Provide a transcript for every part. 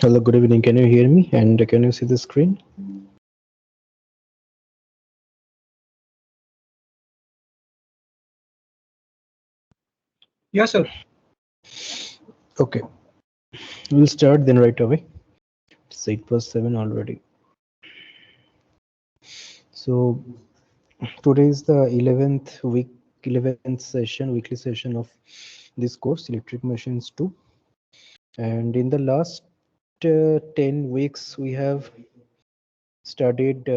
Hello, good evening. Can you hear me and can you see the screen? Yes, sir. Okay, we'll start then right away. It's 8+7 already. So today is the 11th session, weekly session of this course, Electric Machines 2. And in the last 10 weeks, we have studied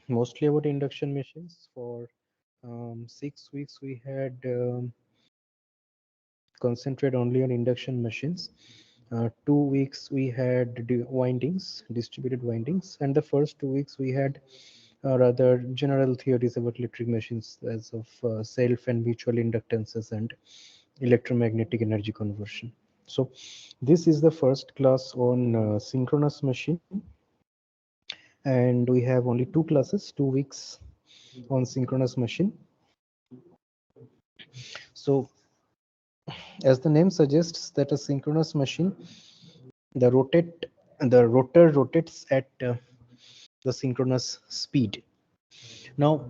mostly about induction machines. For 6 weeks, we had concentrate only on induction machines. 2 weeks we had distributed windings, and the first 2 weeks we had rather general theories about electric machines as of self and mutual inductances and electromagnetic energy conversion. So this is the first class on synchronous machine, and we have only 2 classes, 2 weeks on synchronous machine. So as the name suggests, that a synchronous machine, the rotor rotates at the synchronous speed. Now,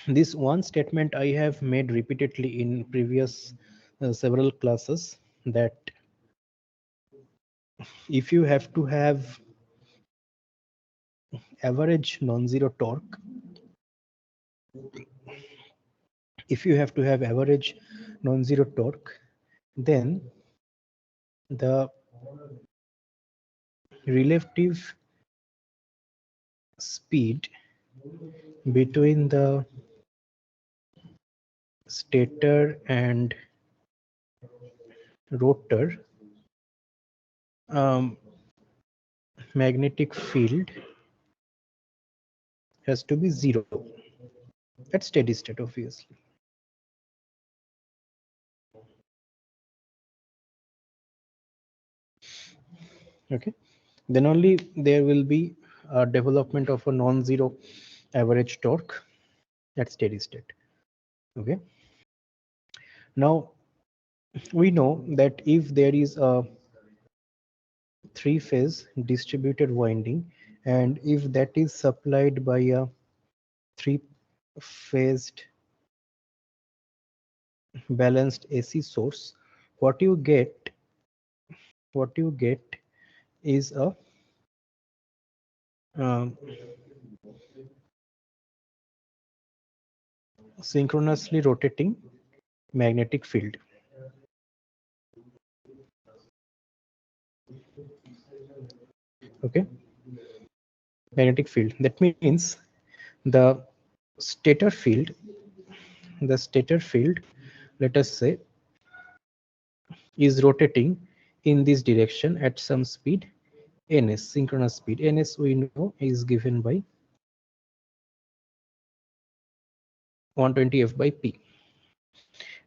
this one statement I have made repeatedly in previous several classes, that if you have to have average non-zero torque, then the relative speed between the stator and rotor magnetic field has to be zero at steady state, obviously. Okay, then only there will be a development of a non-zero average torque at steady state. Okay, now we know that if there is a three-phase distributed winding, and if that is supplied by a three-phased balanced AC source, what you get is a synchronously rotating magnetic field. Okay, magnetic field. That means the stator field, let us say, is rotating in this direction at some speed ns, synchronous speed. Ns we know is given by 120 f by p.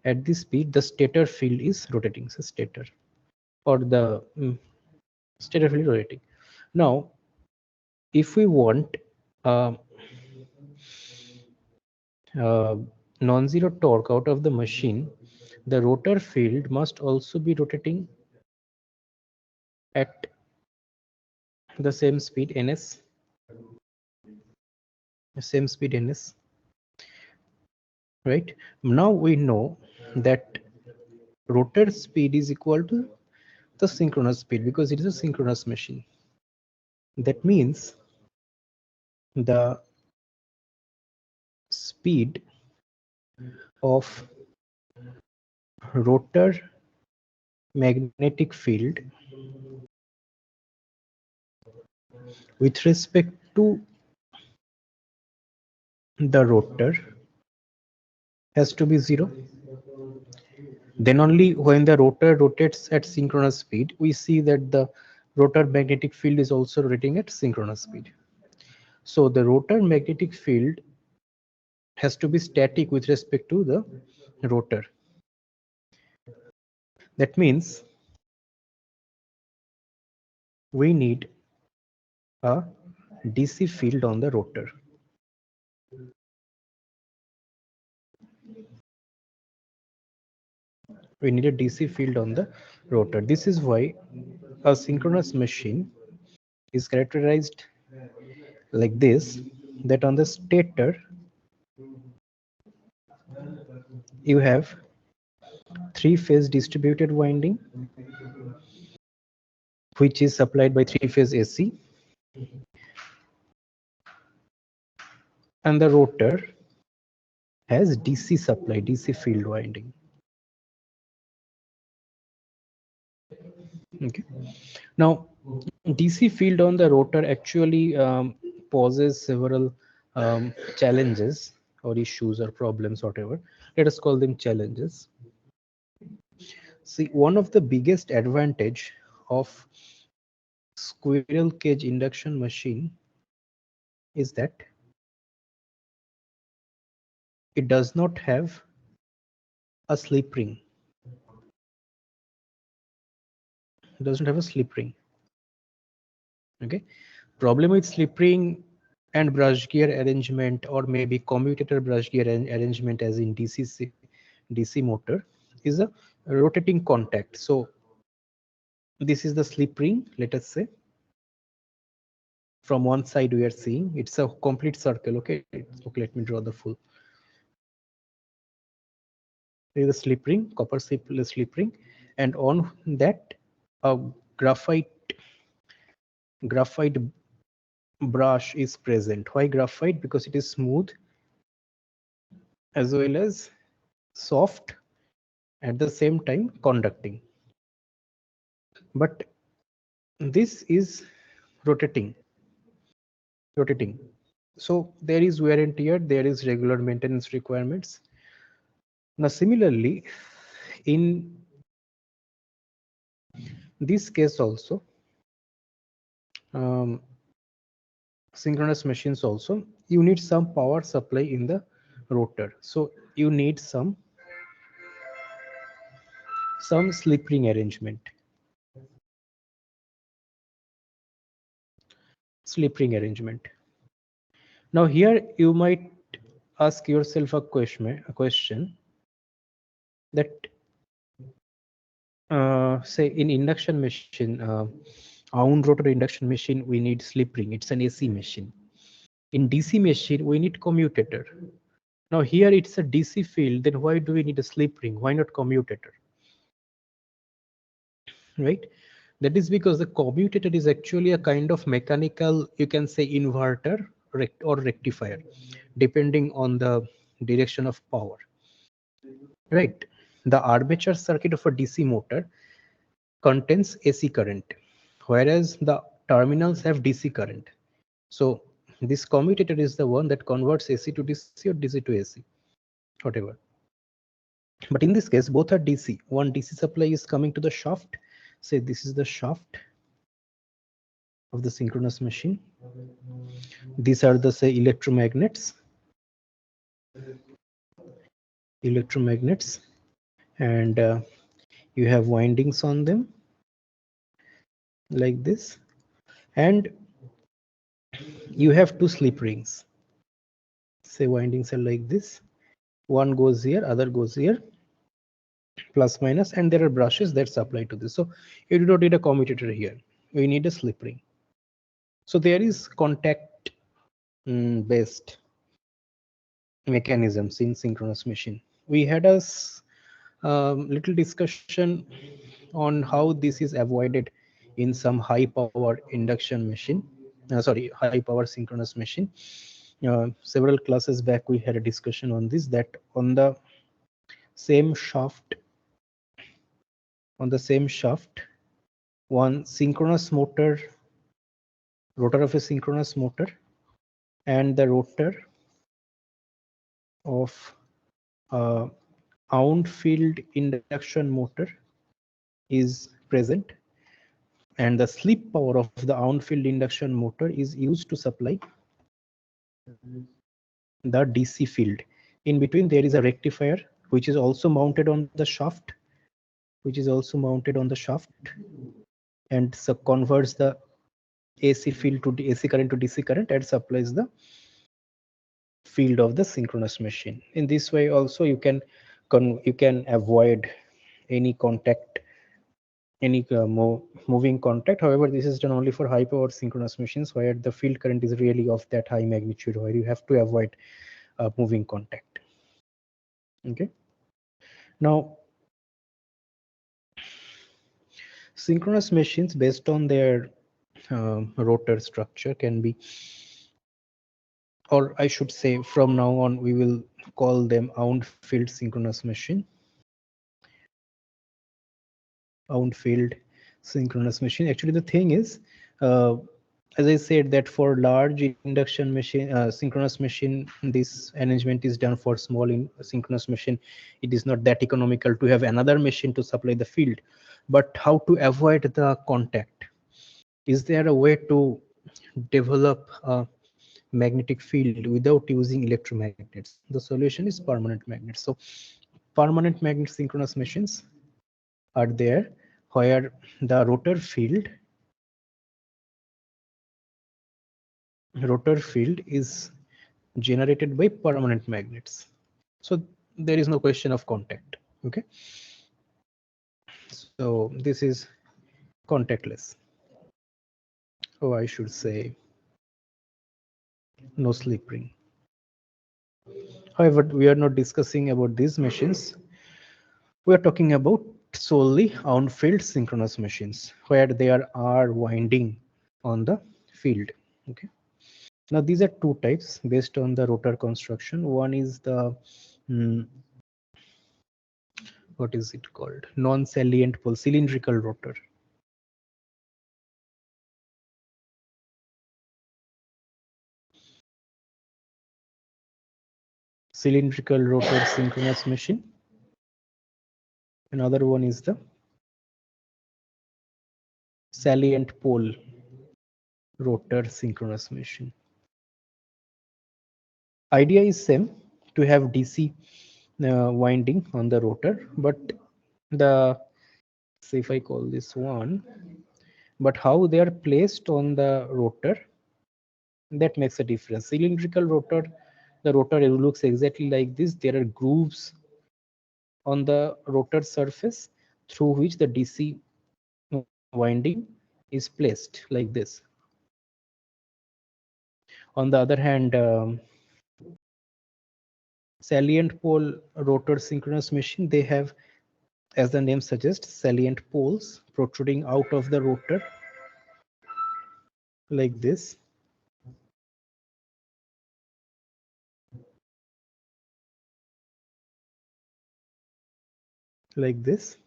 At this speed, the stator field is rotating. So stator, or the stator field rotating. Now, if we want non-zero torque out of the machine, the rotor field must also be rotating at the same speed ns, right? Now we know that rotor speed is equal to the synchronous speed, because it is a synchronous machine. That means the speed of rotor magnetic field with respect to the rotor has to be zero. Then only when the rotor rotates at synchronous speed, we see that the rotor magnetic field is also rotating at synchronous speed. So the rotor magnetic field has to be static with respect to the rotor. That means we need a DC field on the rotor. We need a DC field on the rotor. This is why a synchronous machine is characterized like this, that on the stator you have three-phase distributed winding, which is supplied by three-phase AC, and the rotor has DC supply, DC field winding. Okay. Now, DC field on the rotor actually poses several challenges or issues or problems, whatever. Let us call them challenges. See, one of the biggest advantage of squirrel cage induction machine is that it does not have a slip ring. It doesn't have a slip ring. Okay. Problem with slip ring and brush gear arrangement, or maybe commutator brush gear arrangement as in DC motor, is a rotating contact. So this is the slip ring, let us say. From one side we are seeing it's a complete circle. Okay, let me draw the full. There is a slip ring, copper slip ring, and on that a graphite brush is present. Why graphite? Because it is smooth as well as soft, at the same time conducting. But this is rotating. So there is wear and tear, there is regular maintenance requirements. Now similarly, in this case also, synchronous machines also, you need some power supply in the rotor. So you need some slip ring arrangement. Now here you might ask yourself a question that say in induction machine, wound rotor induction machine, we need slip ring. It's an AC machine. In DC machine, we need commutator. Now here it's a DC field, then why do we need a slip ring? Why not commutator? Right? That is because the commutator is actually a kind of mechanical, you can say, inverter or rectifier, depending on the direction of power. Right? The armature circuit of a DC motor contains AC current, whereas the terminals have DC current. So this commutator is the one that converts AC to DC or DC to AC, whatever. But in this case, both are DC. One DC supply is coming to the shaft. Say this is the shaft of the synchronous machine. These are the, say, electromagnets, and you have windings on them like this, and you have two slip rings. Say windings are like this. One goes here, other goes here, plus minus, and there are brushes that supply to this. So you do not need a commutator here. You need a slip ring. So there is contact based mechanisms in synchronous machine. We had a little discussion on how this is avoided in some high power induction machine, high power synchronous machine. Several classes back we had a discussion on this, that on the same shaft, one synchronous motor, rotor of a synchronous motor, and the rotor of a wound field induction motor is present, and the slip power of the wound field induction motor is used to supply the DC field. In between there is a rectifier which is also mounted on the shaft, and so converts the AC field to AC current to DC current and supplies the field of the synchronous machine. In this way also you can avoid any contact, any moving contact. However, this is done only for high power synchronous machines where the field current is really of that high magnitude, where you have to avoid moving contact. Okay. Now, synchronous machines, based on their rotor structure, can be, or I should say, from now on, we will call them wound field synchronous machine. Wound field synchronous machine. Actually, the thing is, uh, as I said, that for large induction machine, synchronous machine, this arrangement is done. For small in synchronous machine, it is not that economical to have another machine to supply the field. But how to avoid the contact? Is there a way to develop a magnetic field without using electromagnets? The solution is permanent magnets. So permanent magnet synchronous machines are there, where the rotor field is generated by permanent magnets. So there is no question of contact. Okay. So this is contactless. Oh, I should say no slip ring. However, we are not discussing about these machines. We are talking about solely on-field synchronous machines where there are winding on the field. Okay. Now these are two types based on the rotor construction. One is the what is it called? Non-salient pole cylindrical rotor. Cylindrical rotor synchronous machine. Another one is the salient pole rotor synchronous machine. Idea is same, to have DC winding on the rotor, but the, say if I call this one, but how they are placed on the rotor, that makes a difference. Cylindrical rotor, the rotor looks exactly like this. There are grooves on the rotor surface through which the DC winding is placed like this. On the other hand, salient pole rotor synchronous machine, they have, as the name suggests, salient poles protruding out of the rotor like this. Like this.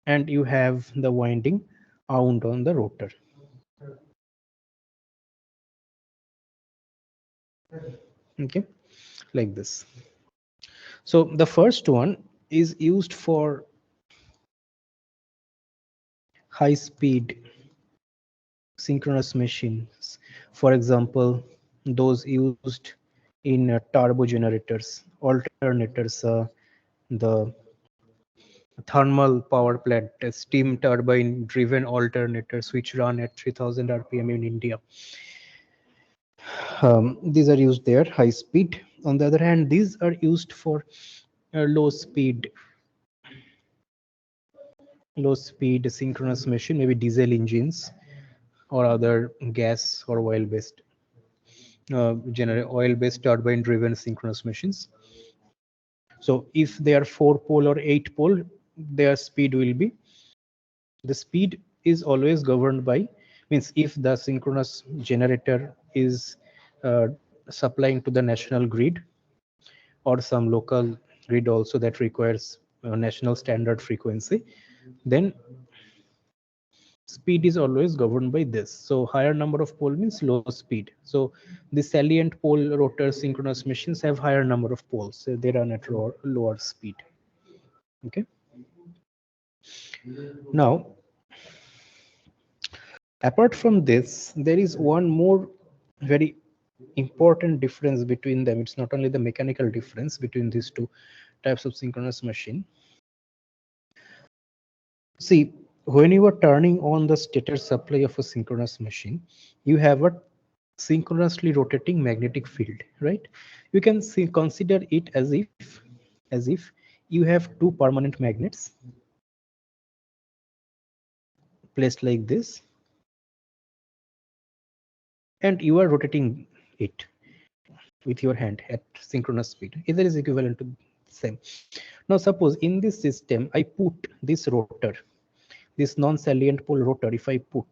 And you have the winding wound on the rotor. Okay, like this. So the first one is used for high speed synchronous machines. For example, those used in turbo generators, alternators, the thermal power plant, steam turbine driven alternators which run at 3000 rpm in India. These are used there, high speed. On the other hand, these are used for low speed synchronous machine, maybe diesel engines or other gas or oil based turbine driven synchronous machines. So if they are 4 pole or 8 pole, their speed will be, the speed is always governed by, means if the synchronous generator is uh, supplying to the national grid or some local grid also that requires national standard frequency, then speed is always governed by this. So higher number of pole means low speed. So the salient pole rotor synchronous machines have higher number of poles, so they run at lower speed. Okay. Now, apart from this, there is one more very important difference between them. It's not only the mechanical difference between these two types of synchronous machine. See, when you are turning on the stator supply of a synchronous machine, you have a synchronously rotating magnetic field, right? You can consider it as if You have two permanent magnets placed like this, and you are rotating it with your hand at synchronous speed. Either is equivalent to same. Now suppose in this system I put this rotor, this non-salient pole rotor, if I put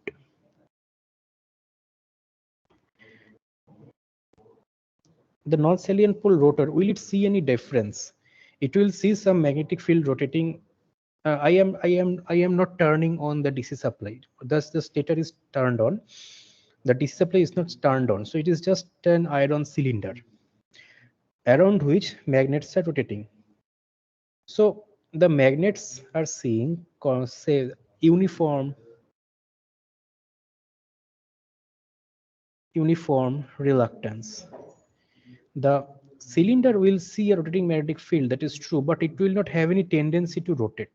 the non-salient pole rotor, will it see any difference? It will see some magnetic field rotating. I am not turning on the DC supply. Thus the stator is turned on. The DC supply is not turned on, so it is just an iron cylinder around which magnets are rotating. So the magnets are seeing, say, uniform reluctance. The cylinder will see a rotating magnetic field, that is true, but it will not have any tendency to rotate.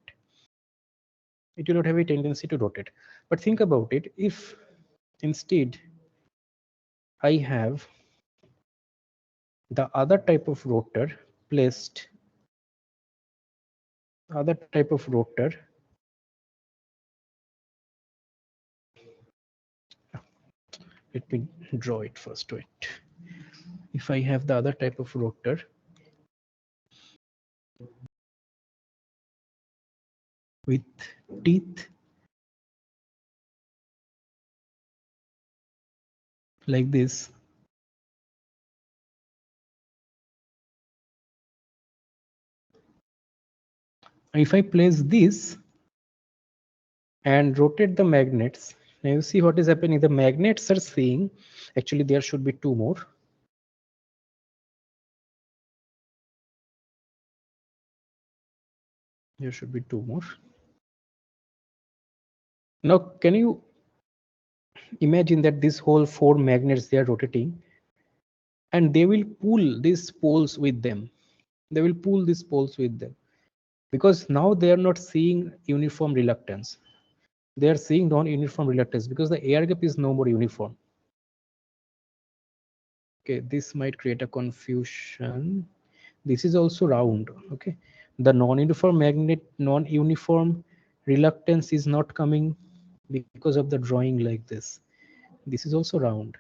It will not have a tendency to rotate. But think about it, if instead I have the other type of rotor placed, other type of rotor, let me draw it first. Wait. If I have the other type of rotor with teeth like this, if I place this and rotate the magnets, now you see what is happening. The magnets are seeing, actually there should be two more. There should be two more. Now can you imagine that this whole four magnets, they are rotating, and they will pull these poles with them. They will pull these poles with them, because now they are not seeing uniform reluctance. They are seeing non-uniform reluctance because the air gap is no more uniform. Okay, this might create a confusion. This is also round. Okay, the non-uniform magnet, non-uniform reluctance is not coming because of the drawing like this. This is also round,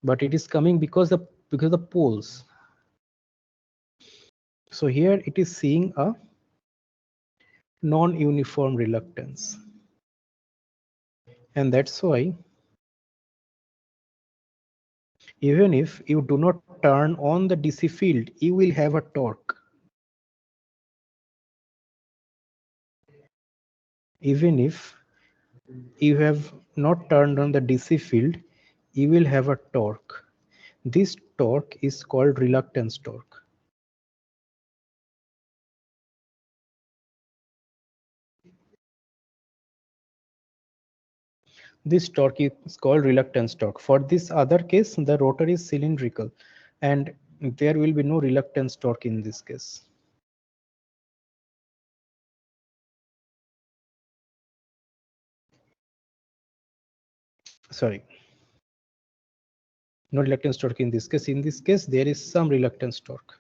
but it is coming because the poles. So here it is seeing a non-uniform reluctance, and that's why even if you do not turn on the DC field, you will have a torque. Even if you have not turned on the DC field, you will have a torque. This torque is called reluctance torque. This torque is called reluctance torque. For this other case, the rotor is cylindrical, and there will be no reluctance torque in this case. Sorry, no reluctance torque in this case. In this case, there is some reluctance torque.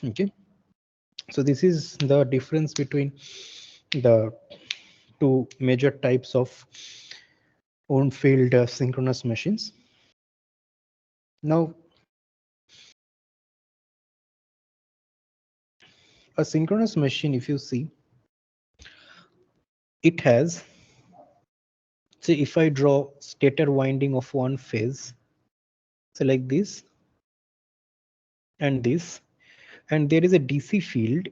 Okay, so this is the difference between the two major types of on-field synchronous machines. Now, a synchronous machine, if you see, it has, say, if I draw stator winding of one phase, so like this and this, and there is a DC field,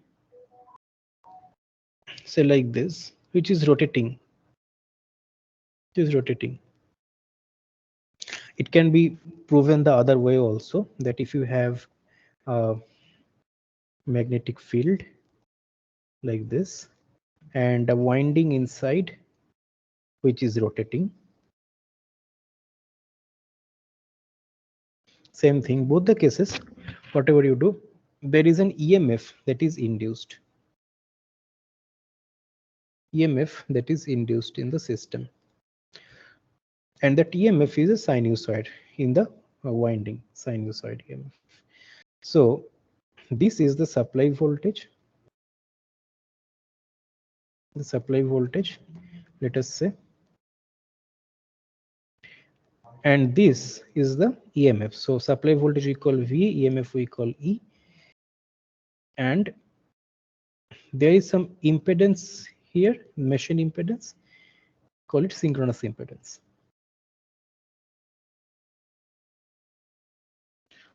say like this, which is rotating. It is rotating. It can be proven the other way also, that if you have a magnetic field like this and a winding inside which is rotating, same thing, both the cases, whatever you do, there is an EMF that is induced. EMF that is induced in the system, and that EMF is a sinusoid in the winding, sinusoid EMF. So This is the supply voltage. The supply voltage, let us say, and this is the EMF. So supply voltage we call V, EMF we call E, and there is some impedance here, machine impedance, call it synchronous impedance.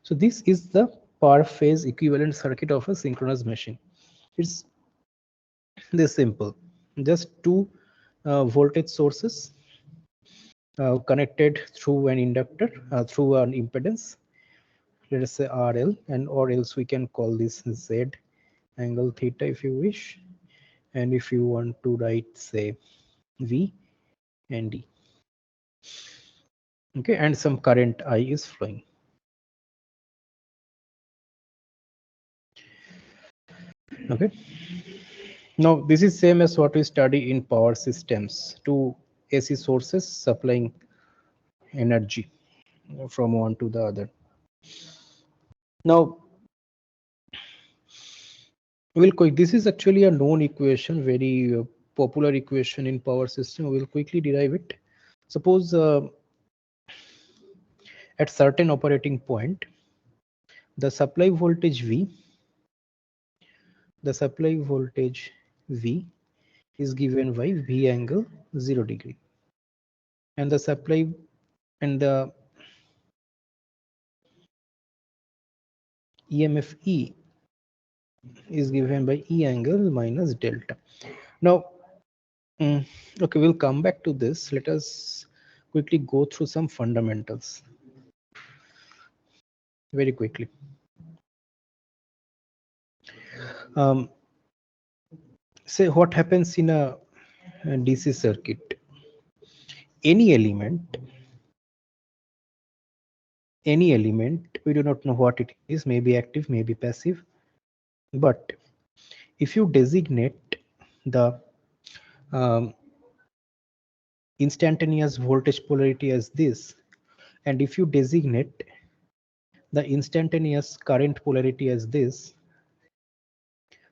So this is the per phase equivalent circuit of a synchronous machine. It's this simple, just two voltage sources connected through an inductor, through an impedance, let us say RL, and or else we can call this Z angle theta if you wish, and if you want to write say V and D. Okay, and some current I is flowing. Okay, now this is same as what we study in power systems, two AC sources supplying energy from one to the other. Now we'll quick, this is actually a known equation, very popular equation in power system. We'll quickly derive it. Suppose at certain operating point, the supply voltage V, the supply voltage V is given by V angle 0 degree, and the supply and the EMF E is given by E angle minus delta. Now, okay, we'll come back to this. Let us quickly go through some fundamentals very quickly. Say what happens in a DC circuit. Any element, we do not know what it is, maybe active, maybe passive, but if you designate the instantaneous voltage polarity as this, and if you designate the instantaneous current polarity as this,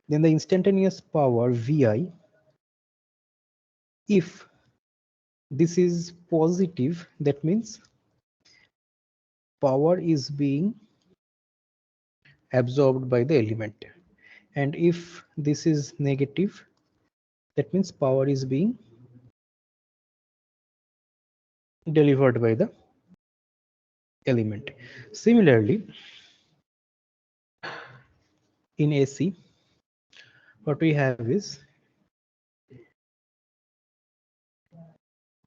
then the instantaneous power Vi, if this is positive, that means power is being absorbed by the element, and if this is negative, that means power is being delivered by the element. Similarly, in AC, what we have is,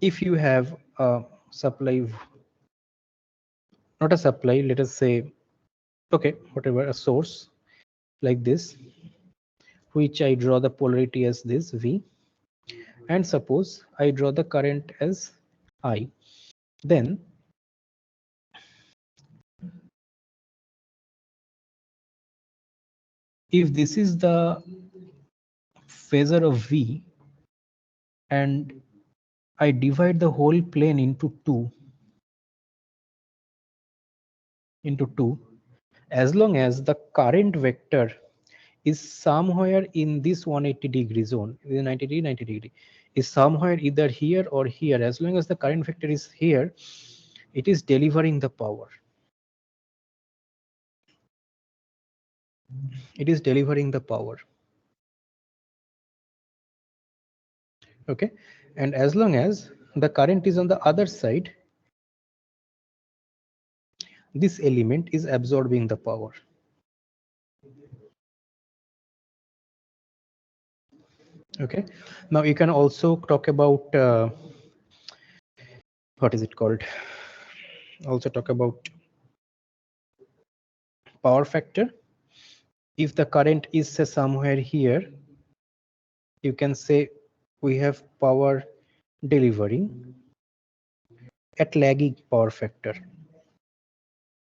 if you have a supply, not a supply, let us say, okay, whatever, a source like this, which I draw the polarity as this V, and suppose I draw the current as I, then if this is the phasor of V and I divide the whole plane into two, as long as the current vector is somewhere in this 180-degree zone, 90 degree, is somewhere either here or here, as long as the current vector is here, it is delivering the power. It is delivering the power. Okay, and as long as the current is on the other side, this element is absorbing the power. Okay, now you can also talk about what is it called, also talk about power factor. If the current is say somewhere here, you can say we have power delivering at lagging power factor.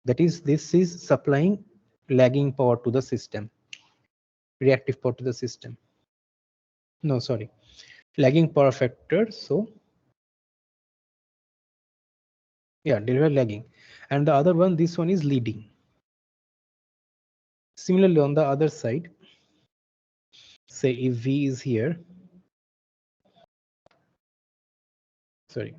That is, this is supplying lagging power to the system, reactive power to the system. No, sorry, lagging power factor. So yeah, deliver lagging, and the other one, this one is leading. Similarly, on the other side, say if V is here, sorry,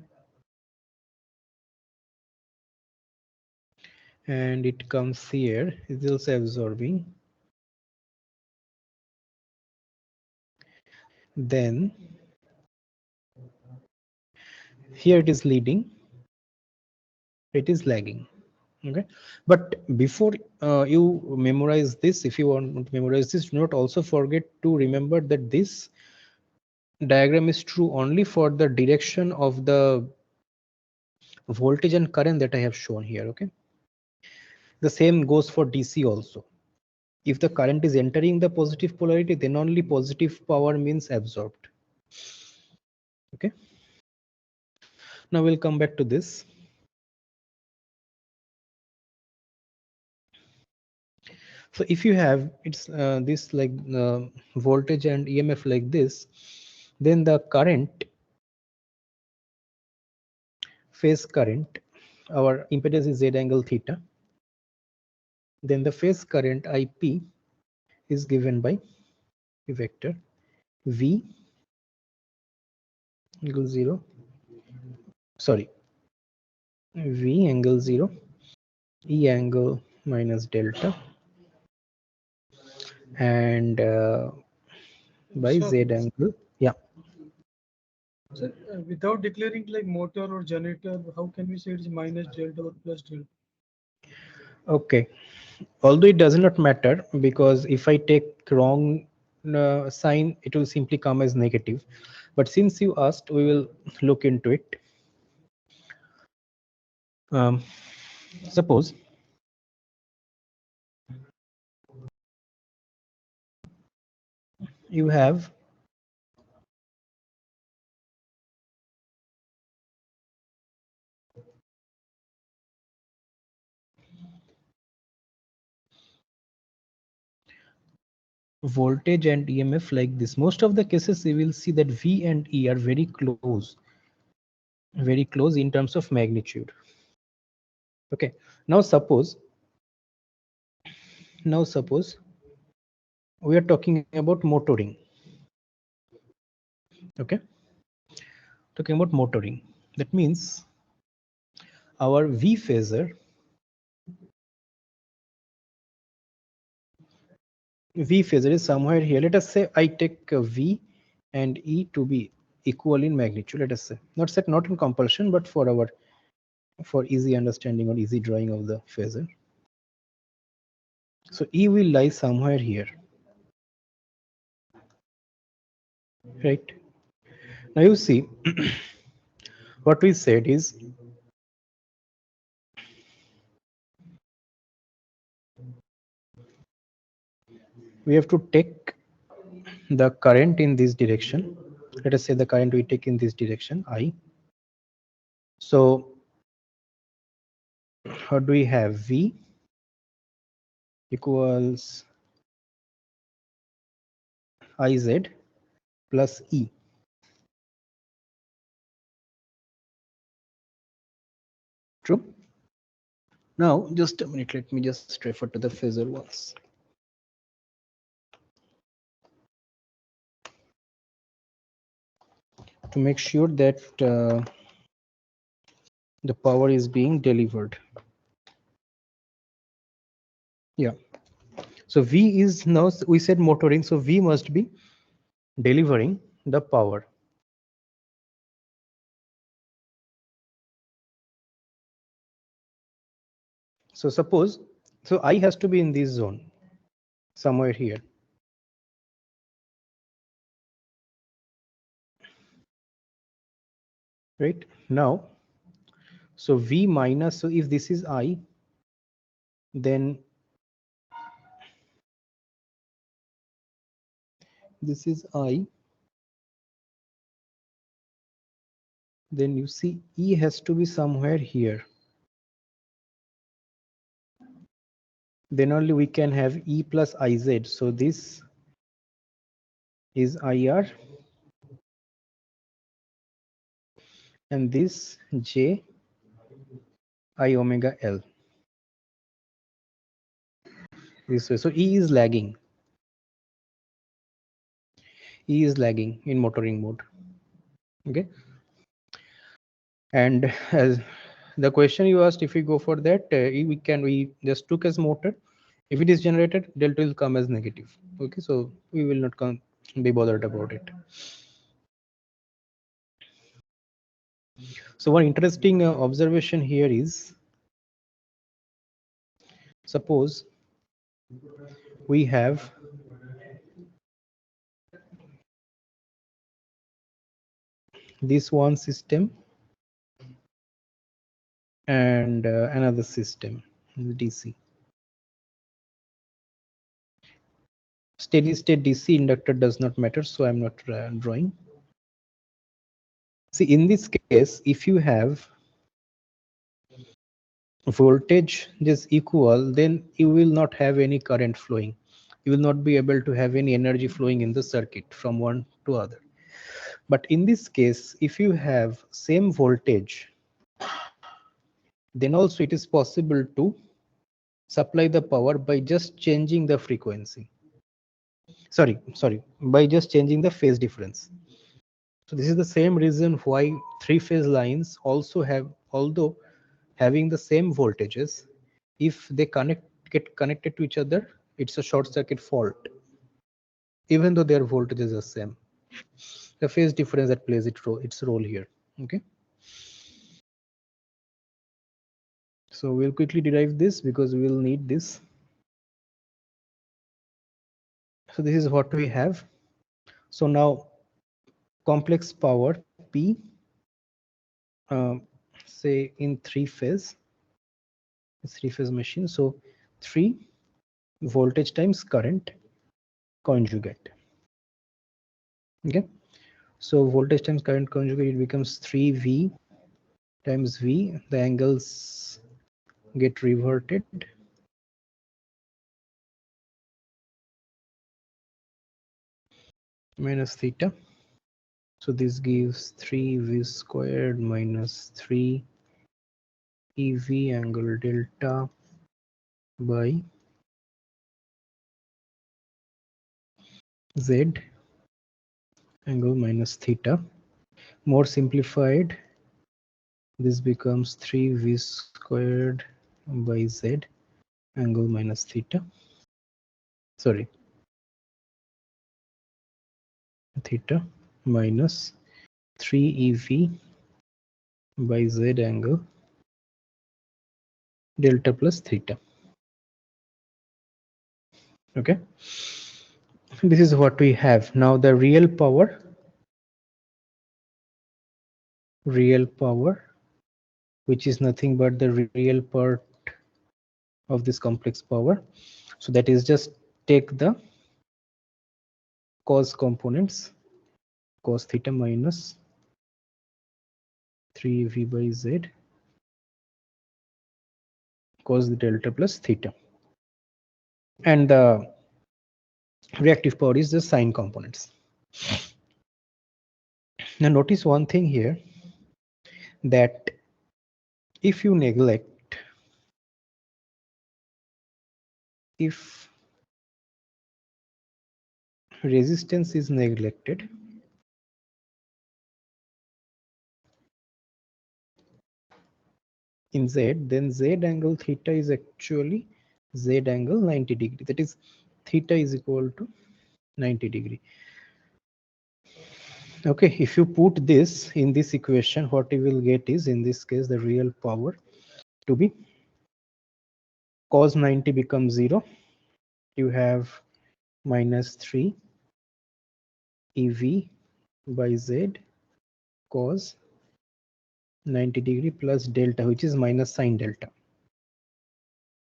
and it comes here, it's also absorbing, then here it is leading, it is lagging. Okay, but before you memorize this, if you want to memorize this, do not also forget to remember that this diagram is true only for the direction of the voltage and current that I have shown here. Okay, the same goes for DC also. If the current is entering the positive polarity, then only positive power means absorbed. Okay, now we'll come back to this. So if you have it's this like voltage and EMF like this, then the current, phase current, our impedance is Z angle theta, then the phase current IP is given by a vector V angle 0, sorry, V angle 0, E angle minus delta, and by So, Z angle. Yeah. sir, without declaring like motor or generator, how can we say it's minus delta or plus delta? Okay. Although it does not matter, because if I take wrong sign, it will simply come as negative. But since you asked, we will look into it. Um, suppose you have voltage and EMF like this. Most of the cases you will see that V and E are very close in terms of magnitude. Okay. Now suppose we are talking about motoring. Okay. Talking about motoring. That means our V phasor, V phasor is somewhere here. Let us say I take V and E to be equal in magnitude. Let us say, not in compulsion, but for easy understanding or easy drawing of the phasor. So E will lie somewhere here, right? Now you see, what we said is we have to take the current in this direction. Let us say the current we take in this direction, I. So how do we have V equals IZ plus E. True. Now just a minute, let me just refer to the phasor once. To make sure that the power is being delivered. Yeah. So V is now, we said motoring, so V must be delivering the power. So suppose, so I has to be in this zone, somewhere here. Right now, so V minus, so if this is I, then this is I, then you see E has to be somewhere here. Then only we can have E plus IZ. So this is IR and this J I omega L. this way. So E is lagging. E is lagging in motoring mode. Okay. And as the question you asked, if we go for that, we just took as motor. If it is generated, delta will come as negative. Okay, so we will not be bothered about it. So one interesting observation here is, suppose we have this one system and another system, DC. Steady state DC inductor does not matter, so I'm not drawing. See, in this case, if you have voltage is equal, then you will not have any current flowing. You will not be able to have any energy flowing in the circuit from one to other. But in this case, if you have same voltage, then also it is possible to supply the power by just changing the frequency. Sorry, by just changing the phase difference. So this is the same reason why three-phase lines also have, although having the same voltages, if they get connected to each other, it's a short circuit fault, even though their voltages are same. The phase difference that plays its role here. Okay. So we'll quickly derive this because we will need this. So this is what we have. So now complex power P, say in three-phase machine. So 3 voltage times current conjugate. Okay. So voltage times current conjugate, it becomes 3V times V. The angles get reverted. Minus theta. So this gives 3V squared minus 3 EV angle delta by Z angle minus theta. More simplified, this becomes 3V squared by Z angle minus theta. Sorry, theta minus 3EV by Z angle delta plus theta. Okay, this is what we have. Now the real power, which is nothing but the real part of this complex power. So that is, just take the cos components, cos theta minus 3V by Z cos delta plus theta, and the reactive power is the sine components. Now notice one thing here, that if you neglect, if resistance is neglected, in Z, then Z angle theta is actually Z angle 90 degree. That is, theta is equal to 90 degree. Okay, if you put this in this equation, what you will get is, in this case, the real power to be cos 90 becomes 0. You have minus 3 EV by Z cos 90 degree plus delta, which is minus sine delta.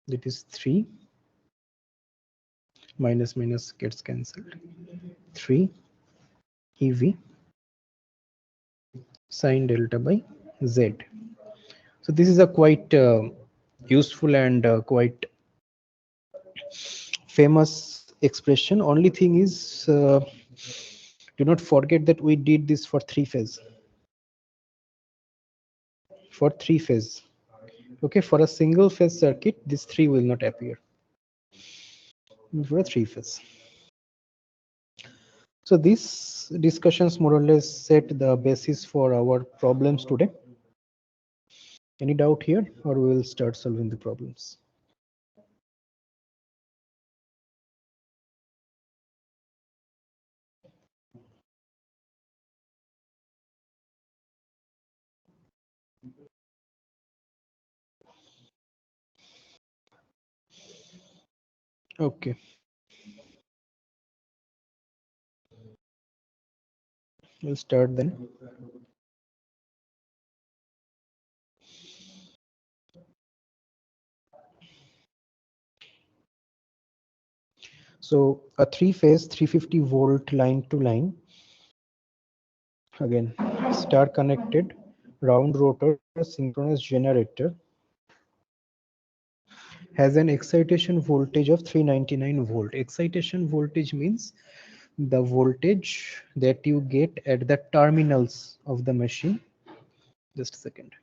That is 3 minus minus gets cancelled. 3 EV sine delta by Z. So this is a quite useful and quite famous expression. Only thing is, do not forget that we did this for three phase. For three phase. Okay, for a single phase circuit, this 3 will not appear. for a three phase. So these discussions more or less set the basis for our problems today. Any doubt here, or we will start solving the problems? Okay, we'll start then. So a three-phase 350-volt line to line, again star connected round rotor synchronous generator, has an excitation voltage of 399 volt. Excitation voltage means the voltage that you get at the terminals of the machine. Just a second.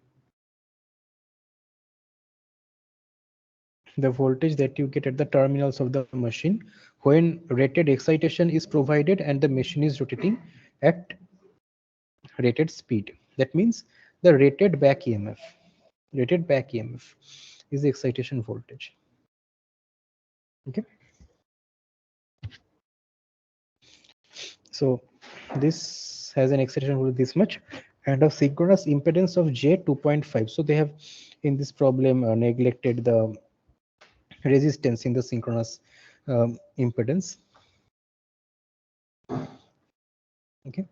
The voltage that you get at the terminals of the machine when rated excitation is provided and the machine is rotating at rated speed. That means the rated back EMF. Rated back EMF is the excitation voltage. Okay. So this has an excitation voltage this much and a synchronous impedance of J 2.5. So they have in this problem neglected the resistance in the synchronous impedance. Okay.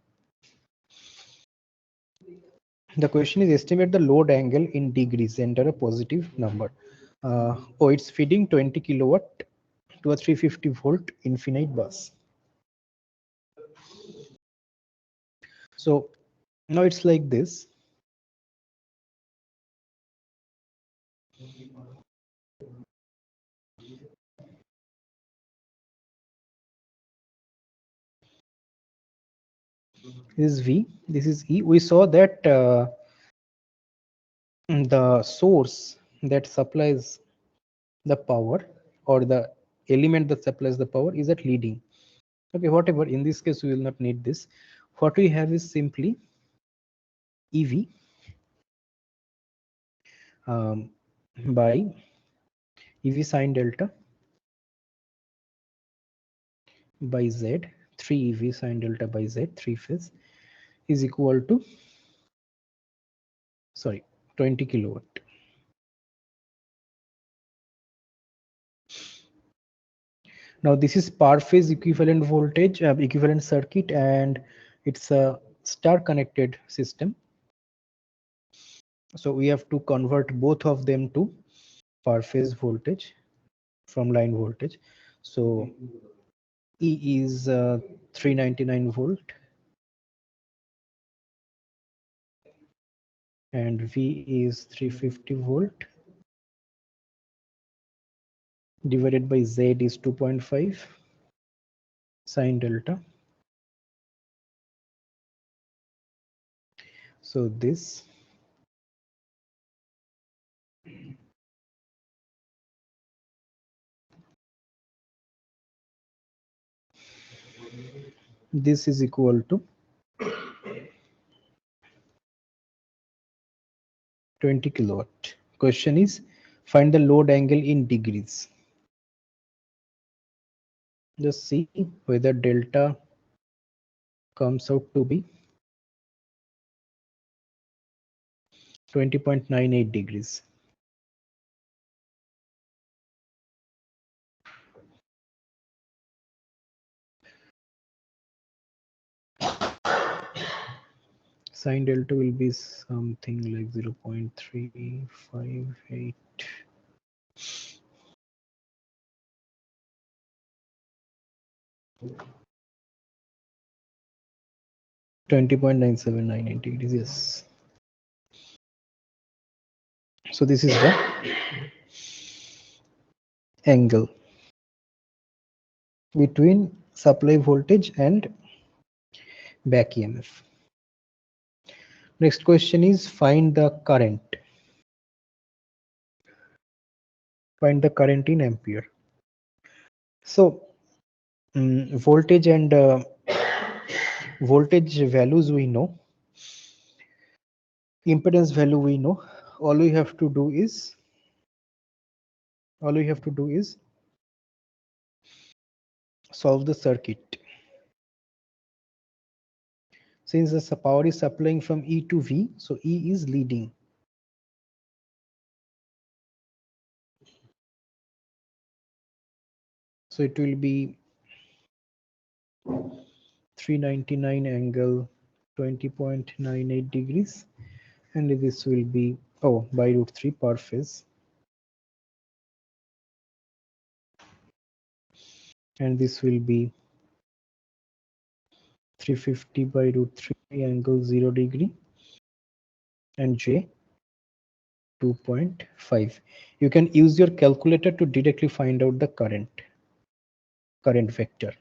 The question is estimate the load angle in degrees, enter a positive number. Oh, it's feeding 20 kilowatt to a 350 volt infinite bus. So now it's like this. This is V, this is E. We saw that the source that supplies the power or the element that supplies the power is at leading. Okay, whatever, in this case we will not need this. What we have is simply EV by EV sine delta by Z, 3 EV sine delta by Z, 3 phase, is equal to, sorry, 20 kilowatt. Now this is per phase equivalent voltage, equivalent circuit, and it's a star connected system. So we have to convert both of them to per phase voltage from line voltage. So E is 399 volt and V is 350 volt divided by Z is 2.5 sine delta. So this is equal to 20 kilowatt. Question is find the load angle in degrees. Just see whether delta comes out to be 20.98 degrees. Sine delta will be something like 0.358. 20.9798 degrees, yes. So this is the angle between supply voltage and back EMF. Next question is find the current. Find the current in ampere. So voltage and voltage values we know, impedance value we know. All we have to do is all we have to do is solve the circuit. Since the power is supplying from E to V, so E is leading. So it will be 399 angle 20.98 degrees, and this will be, oh, by root 3 per phase, and this will be 350 by root 3 angle 0 degree, and J 2.5. You can use your calculator to directly find out the current vector.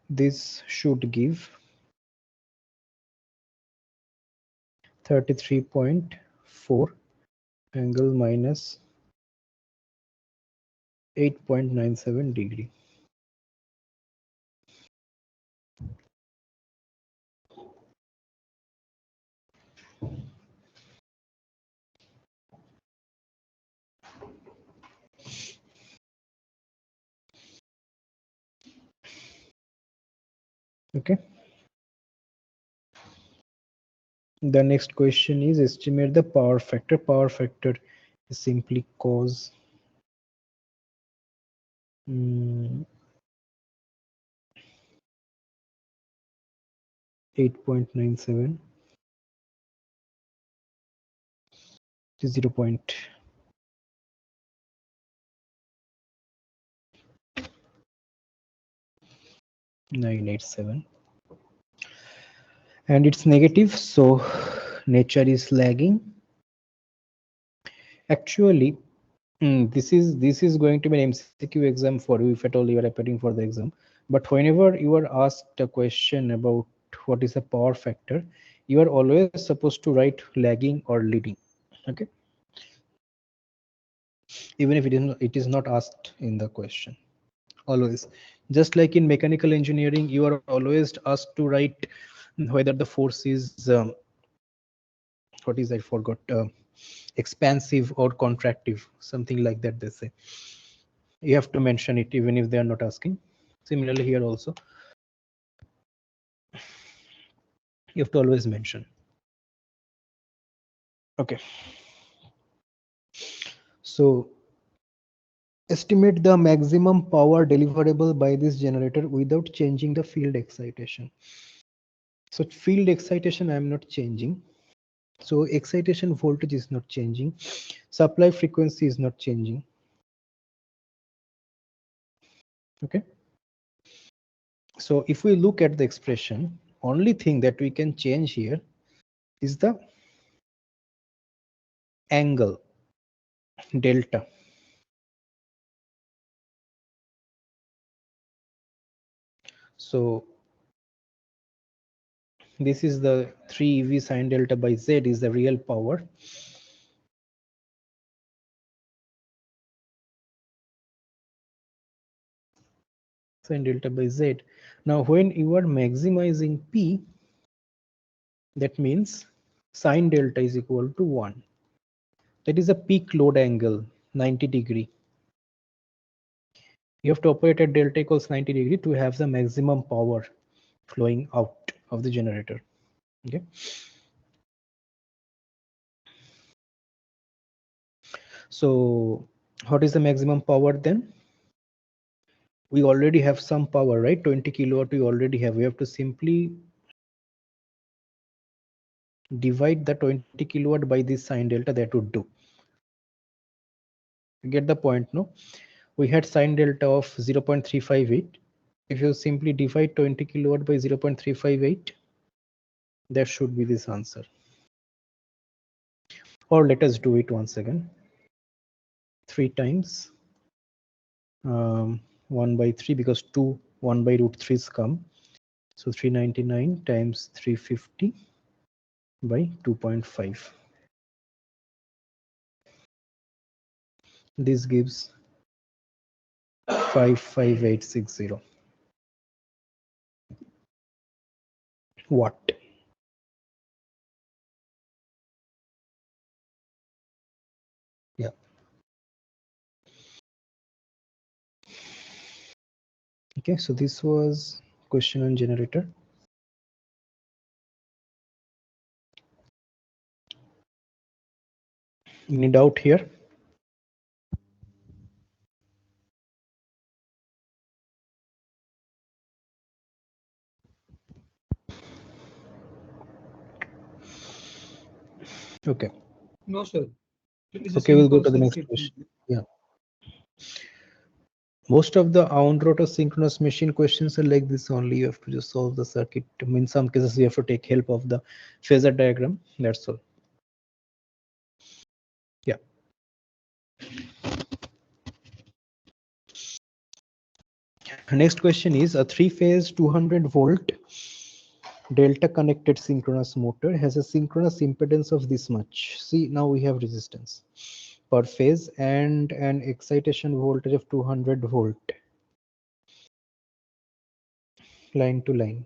This should give 33.4 angle minus 8.97 degree. Okay. The next question is estimate the power factor. Power factor is simply cos 8.97 to 0.987, and it's negative, so nature is lagging. Actually, this is going to be an MCQ exam for you if at all you are preparing for the exam. But whenever you are asked a question about what is the power factor, you are always supposed to write lagging or leading. Okay, even if it is not asked in the question. Always, just like in mechanical engineering, you are always asked to write whether the force is what is, I forgot, expansive or contractive, something like that they say. You have to mention it even if they are not asking. Similarly here also, you have to always mention. Okay, so estimate the maximum power deliverable by this generator without changing the field excitation. So field excitation I am not changing, so excitation voltage is not changing, supply frequency is not changing. Okay, so if we look at the expression, only thing that we can change here is the angle delta. So this is the 3 EV sine delta by Z is the real power. Sine delta by Z. Now when you are maximizing P, that means sine delta is equal to 1. That is a peak load angle, 90 degree. You have to operate at delta equals 90 degree to have the maximum power flowing out of the generator. Okay. So what is the maximum power then? We already have some power, right? 20 kilowatt we already have. We have to simply divide the 20 kilowatt by this sine delta. That would do. You get the point, no? We had sine delta of 0.358. If you simply divide 20 kilowatt by 0.358, That should be this answer. Or let us do it once again. 3 times 1 by 3, because 2 1 by root 3's come. So 399 times 350 by 2.5. This gives 55860 watt. Yeah. Okay, so this was question on generator. Any doubt here? Okay. No, sir. It is a Okay, we'll go simple to the next circuit. question. Yeah. Most of the on-road or synchronous machine questions are like this only. You have to just solve the circuit. In some cases, you have to take help of the phasor diagram. That's all. Yeah. Next question is a three-phase 200 volt delta connected synchronous motor has a synchronous impedance of this much. See, now we have resistance per phase and an excitation voltage of 200 volt line to line.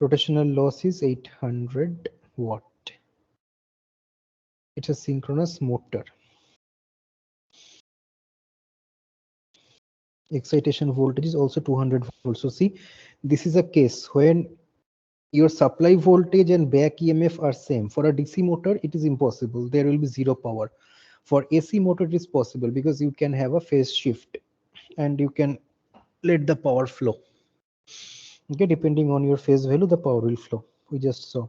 Rotational loss is 800 watt. It's a synchronous motor. Excitation voltage is also 200 volts. So see, this is a case when your supply voltage and back EMF are same. For a DC motor, it is impossible. There will be zero power. For AC motor, it is possible because you can have a phase shift and you can let the power flow. Okay, depending on your phase value, the power will flow. We just saw.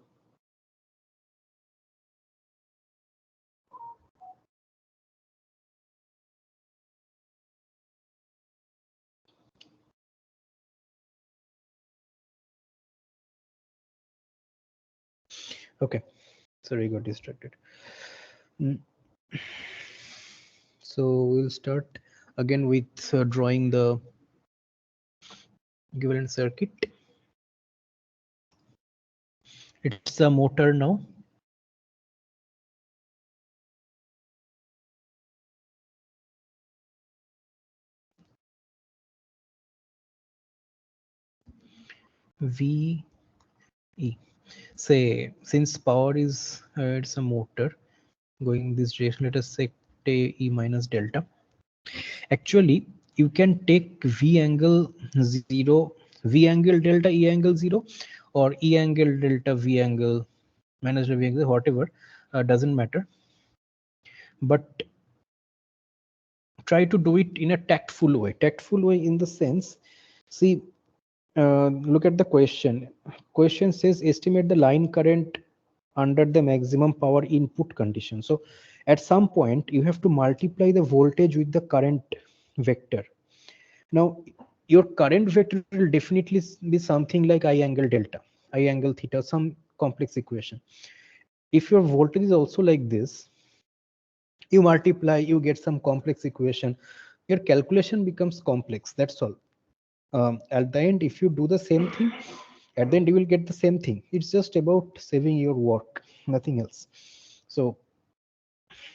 Okay, sorry, got distracted. Mm. So we'll start again with drawing the equivalent circuit. It's a motor now. V E. Say, since power is it's a motor going this direction, let us say E minus delta. Actually, you can take V angle 0, V angle delta E angle 0, or E angle delta V angle minus V angle, whatever, doesn't matter. But try to do it in a tactful way. Tactful way in the sense, see, look at the question. Question says estimate the line current under the maximum power input condition. So at some point you have to multiply the voltage with the current vector. Now your current vector will definitely be something like I angle delta, I angle theta, some complex equation. If your voltage is also like this, you multiply, you get some complex equation, your calculation becomes complex. That's all. At the end, if you do the same thing, at the end you will get the same thing. It's just about saving your work, nothing else. So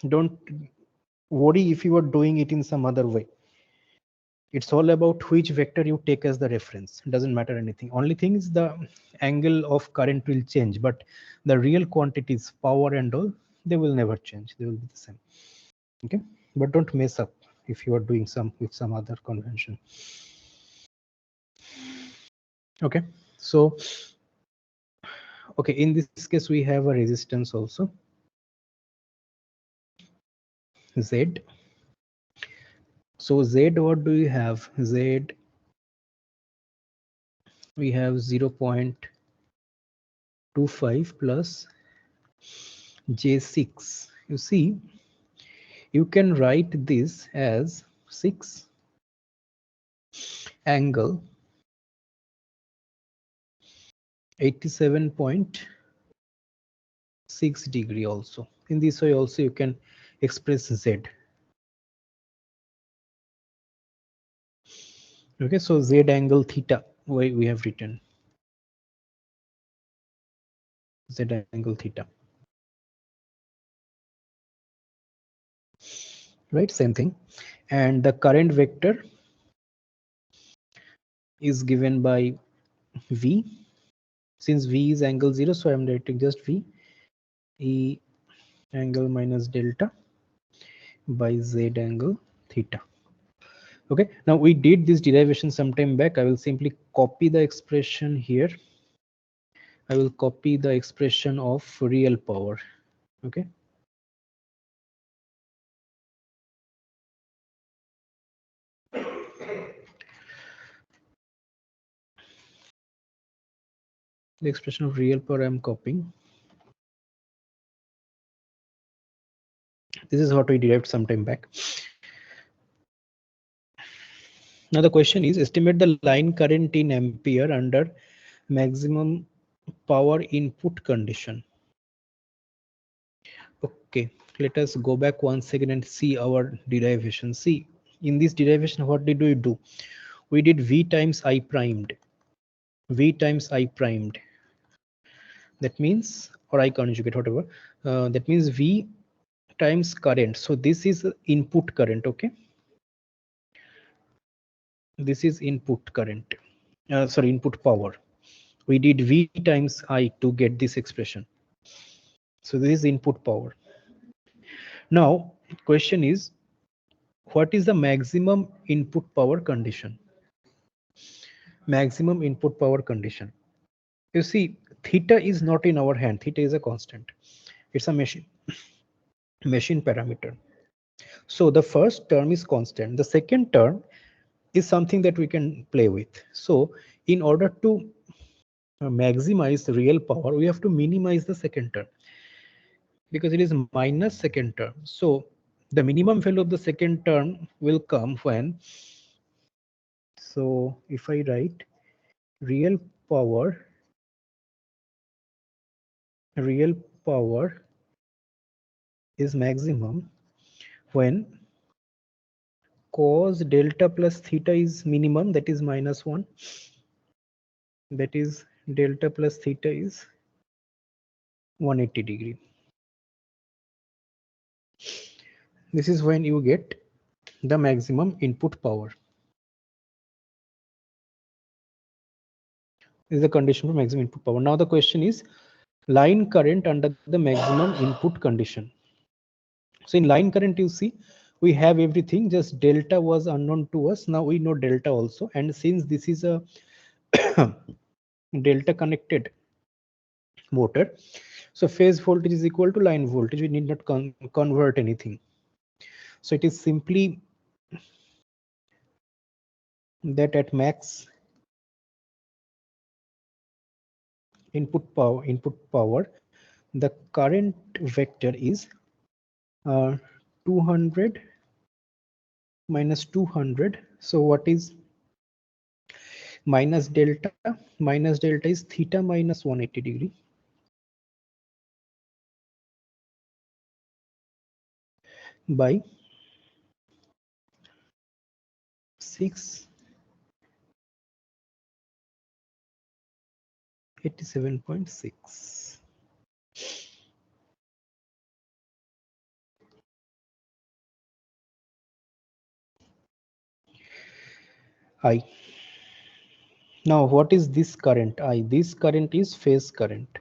don't worry if you are doing it in some other way. It's all about which vector you take as the reference. It doesn't matter anything. Only thing is the angle of current will change, but the real quantities, power and all, they will never change. They will be the same. Okay, but don't mess up if you are doing some with some other convention. Okay, so okay, in this case we have a resistance also, Z. So Z, what do you have? Z, we have 0.25 plus J6. You see, you can write this as 6 angle 87.6 degree also. In this way also you can express z. Okay, so z angle theta we have written z angle theta, right? Same thing. And the current vector is given by v. Since v is angle 0, so I am writing just v e angle minus delta by z angle theta. Okay, now we did this derivation some time back. I will simply copy the expression here. I will copy the expression of real power. Okay, the expression of real power I am copying. This is what we derived some time back. Now the question is, estimate the line current in ampere under maximum power input condition. Okay, let us go back once again and see our derivation. See, in this derivation, what did we do? We did v times I primed. V times I primed. That means, or I conjugate, whatever. That means v times current. So this is input current. Okay, this is input current. Sorry, input power. We did v times I to get this expression. So this is input power. Now, question is, what is the maximum input power condition? Maximum input power condition. You see, theta is not in our hand. Theta is a constant. It's a machine parameter. So the first term is constant. The second term is something that we can play with. So in order to maximize real power, we have to minimize the second term because it is minus second term. So the minimum value of the second term will come when, so if I write real power, real power is maximum when cos delta plus theta is minimum, that is -1, that is delta plus theta is 180 degree. This is when you get the maximum input power. This is the condition for maximum input power. Now the question is line current under the maximum input condition. So in line current, you see we have everything, just delta was unknown to us. Now we know delta also, and since this is a delta connected motor, so phase voltage is equal to line voltage. We need not convert anything. So it is simply that at max input power, the current vector is 200 minus 200. So what is minus delta? Minus delta is theta minus 180 degree by 687.6. I. Now what is this current I? This current is phase current.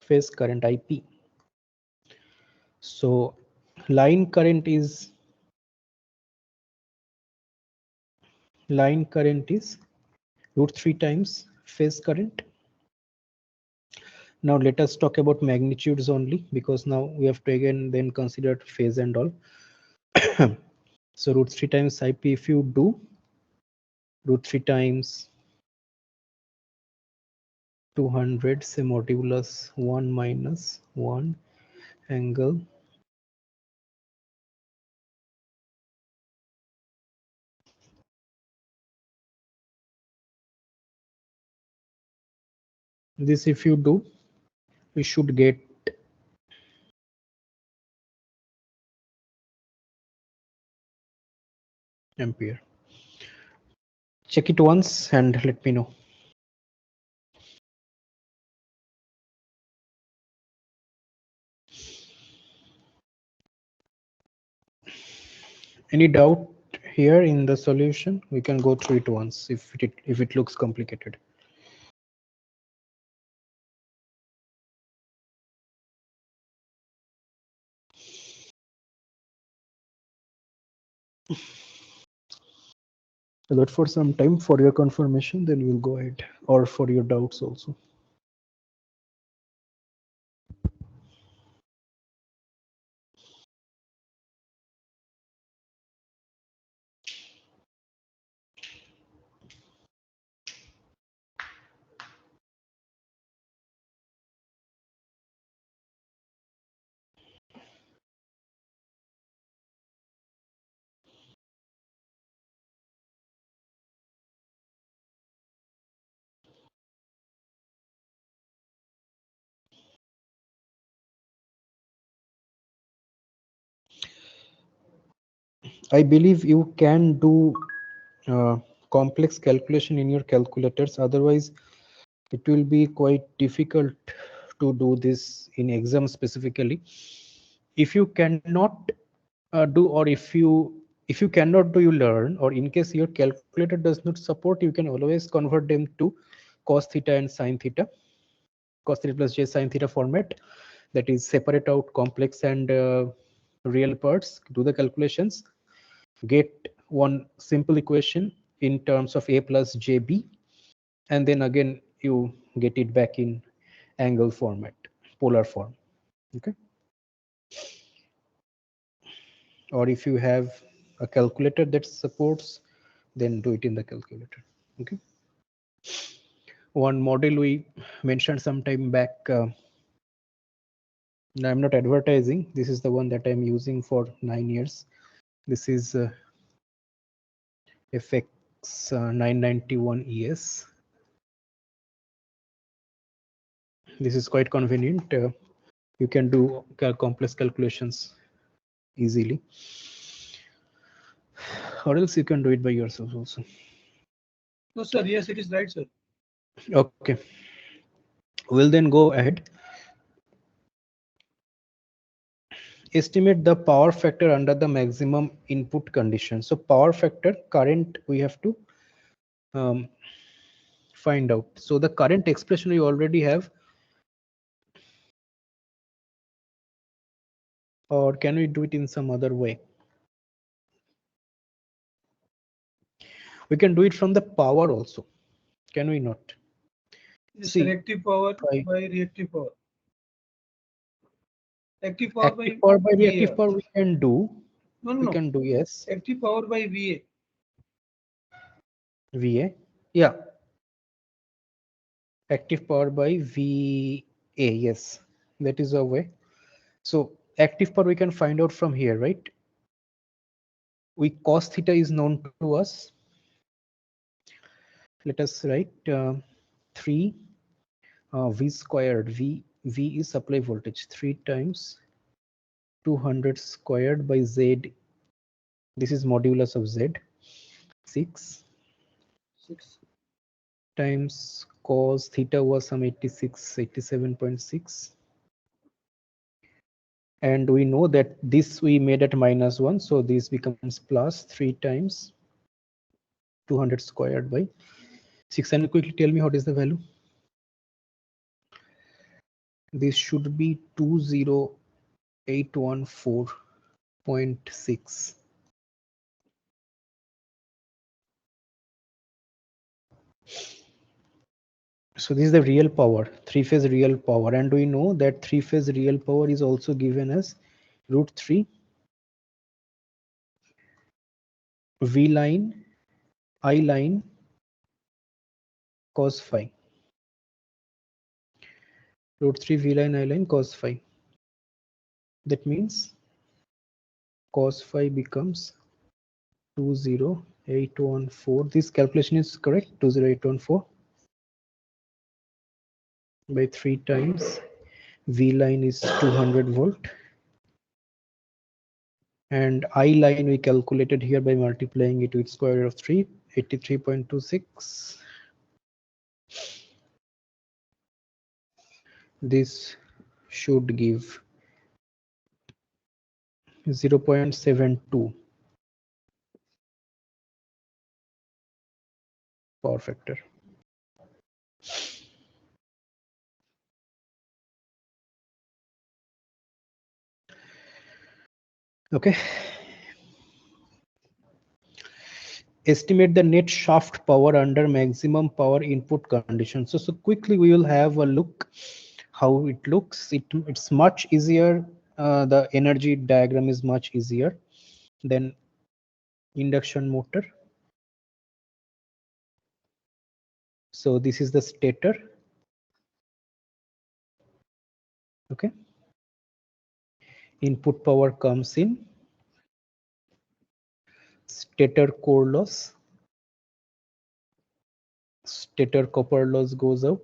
Phase current IP. So line current is √3 times phase current. Now let us talk about magnitudes only, because now we have to again then consider phase and all. So √3 times IP, if you do √3 times 200, say modulus 1 minus 1 angle This if you do, you should get ampere. Check it once and let me know. Any doubt here in the solution? We can go through it once if it looks complicated. Wait for some time for your confirmation, then we'll go ahead, or for your doubts also. I believe you can do complex calculation in your calculators. Otherwise, it will be quite difficult to do this in exam specifically. If you cannot do, or if you cannot do, you learn, or in case your calculator does not support, you can always convert them to cos theta and sin theta, cos theta plus j sin theta format. That is, separate out complex and real parts, do the calculations, get one simple equation in terms of a plus jb, and then again you get it back in angle format, polar form. Okay. Or if you have a calculator that supports, then do it in the calculator. Okay. One model we mentioned some time back, I'm not advertising, this is the one that I'm using for 9 years. This is fx 991 es. This is quite convenient. You can do complex calculations easily, or else you can do it by yourself also. No, sir. Yes, it is right, sir. Okay, we'll then go ahead. Estimate the power factor under the maximum input condition. So power factor, current, we have to um, find out. So the current expression we already have, or can we do it in some other way? We can do it from the power also, can we not? Yes, See, reactive power by by reactive power. Active power active by power by reactive VAR. power we can do. No, no, We no. can do, yes. Active power by VA. VA, yeah. Active power by VA, yes. That is a way. So active power we can find out from here, right? We cos theta is known to us. Let us write 3 v squared. V is supply voltage, 3 times 200 squared by z. This is modulus of z. 6 6. times cos theta was some 86, 87.6. And we know that this we made at -1, so this becomes plus 3 times 200 squared by 6. And quickly tell me what is the value. This should be 20814.6. So this is the real power, three-phase real power, and we know that three-phase real power is also given as √3 V line I line cos phi. √3 V line I line cos phi. That means cos phi becomes 20814. This calculation is correct, 20814. by 3 times. V line is 200 volt, and I line we calculated here by multiplying it with square root of 3, 83.26. This should give 0.72 power factor. Okay. Estimate the net shaft power under maximum power input condition. So quickly we will have a look how it looks. It's much easier. The energy diagram is much easier than induction motor. So this is the stator. Okay. Input power comes in. Stator core loss. Stator copper loss goes out.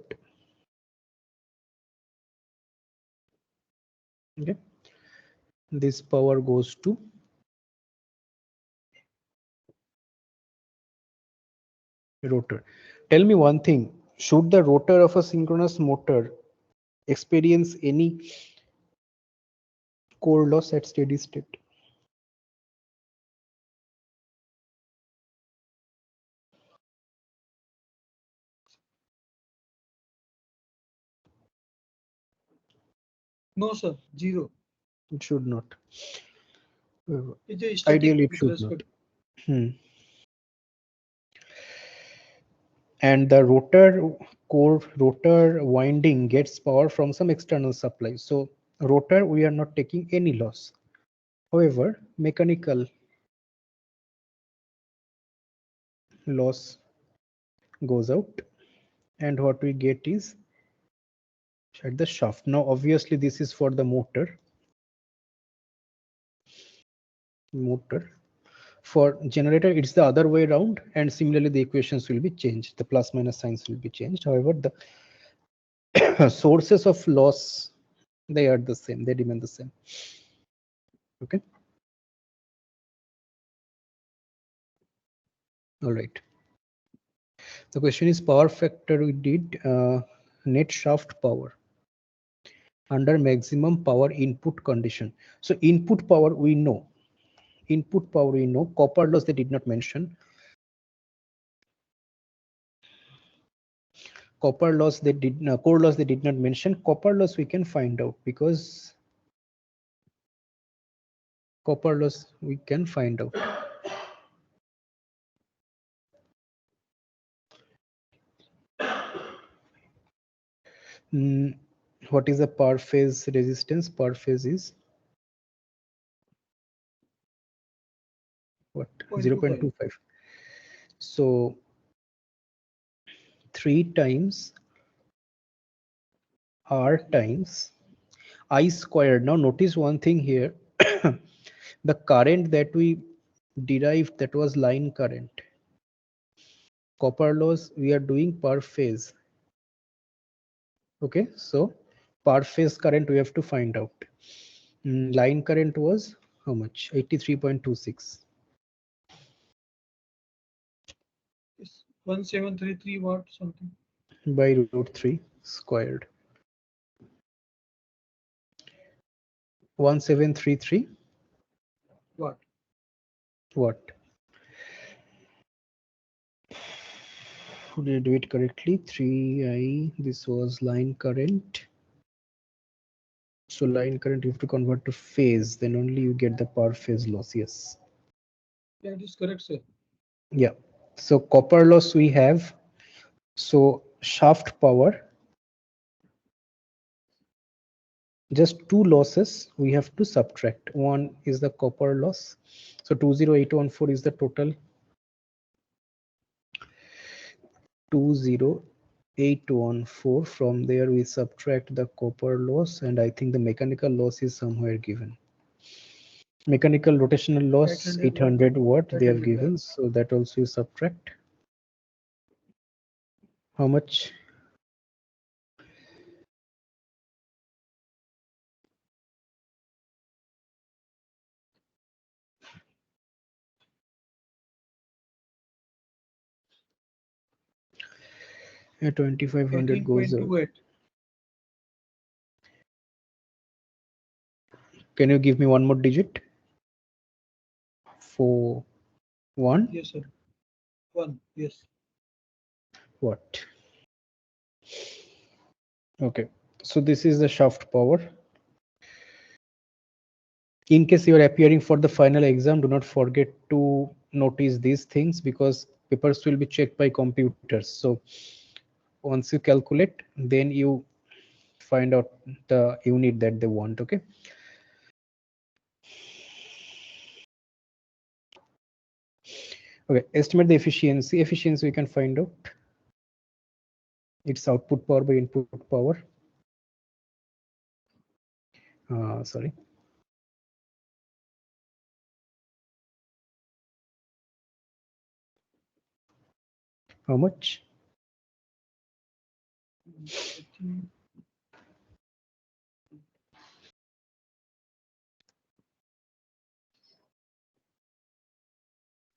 Okay. This power goes to rotor. Tell me one thing. Should the rotor of a synchronous motor experience any core loss at steady state? No, sir. Zero. It should not. It's a static Ideally, it with should not. respect. And the rotor core rotor winding gets power from some external supply. So rotor, we are not taking any loss. However, mechanical loss goes out, and what we get is at the shaft. Now, obviously, this is for the motor. For generator, it's the other way around, and similarly, the equations will be changed. The plus minus signs will be changed. However, the sources of loss, they are the same. They remain the same. Okay. All right. The question is power factor. We did net shaft power under maximum power input condition. So input power we know. Input power we know. Copper loss they did not mention. Copper loss they did core loss they did not mention. Copper loss we can find out because copper loss we can find out. Mm, what is the per phase resistance? Per phase is what? 0.25. 0.25. So 3 times R times I squared. Now notice one thing here. The current that we derived, that was line current. Copper loss we are doing per phase. Okay, so per phase current we have to find out. Line current was how much? 83.26 It's 1733 watt something. by root 3 squared. 1733 Watt. what? Did I do it correctly? 3I, this was line current. So line current you have to convert to phase, then only you get the per phase loss. Yes. Yeah, it is correct, sir. Yeah. So copper loss we have. So shaft power, just two losses we have to subtract. One is the copper loss. So 20814 is the total. 20814. From there we subtract the copper loss, and I think the mechanical loss is somewhere given. Mechanical rotational loss 800 watt. 800 watt they have 800 given, lab. so that also you subtract. How much? Yeah, 2500 goes out. 18.28. Can you give me one more digit? 4 1 Yes, sir. 1. Yes. what? Okay, so this is the shaft power. In case you are appearing for the final exam, do not forget to notice these things because papers will be checked by computers. So once you calculate, then you find out the unit that they want. Okay. Okay, estimate the efficiency. Efficiency we can find out. It's output power by input power. Sorry. How much? I think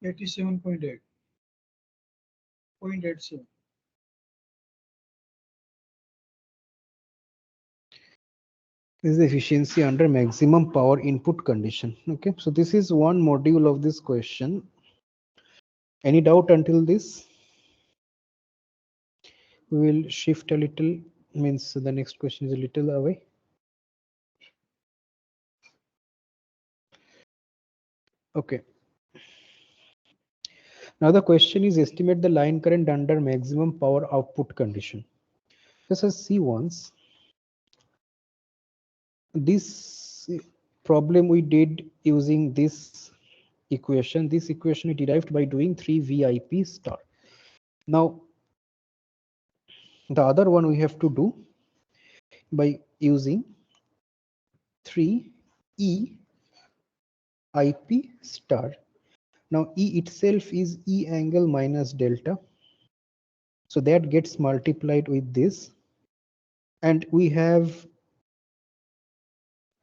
87.8. 0.87. This is the efficiency under maximum power input condition. Okay, so this is one module of this question. Any doubt until this? We will shift a little, means the next question is a little away. Okay. Now the question is estimate the line current under maximum power output condition. Just as see once. This problem we did using this equation. This equation we derived by doing 3 VIP star. Now the other one we have to do by using 3 E IP star. Now E itself is E angle minus delta. So that gets multiplied with this. And we have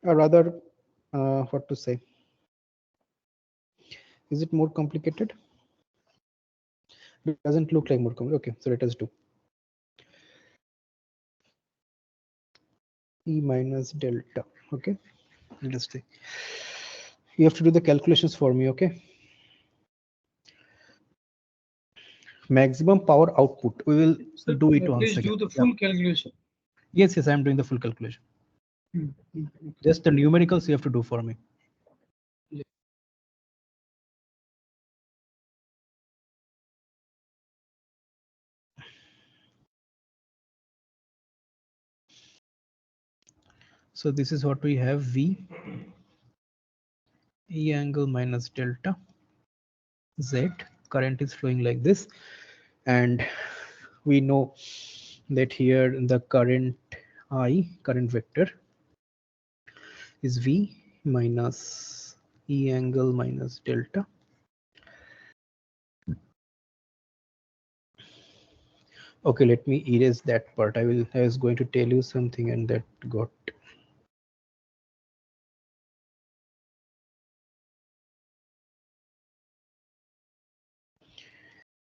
a rather, what to say? Is it more complicated? It doesn't look like more complicated. Okay, so let us do E minus delta. Okay, let us see. You have to do the calculations for me, okay? Maximum power output. We will Sir, do it once please again. do the Yeah. full calculation. Yes, yes, I am doing the full calculation. Okay. Just the numericals you have to do for me. Yeah. So this is what we have V E angle minus delta Z. Current is flowing like this, and we know that here the current I, current vector, is V minus E angle minus delta. Okay, let me erase that part. I was going to tell you something and that got.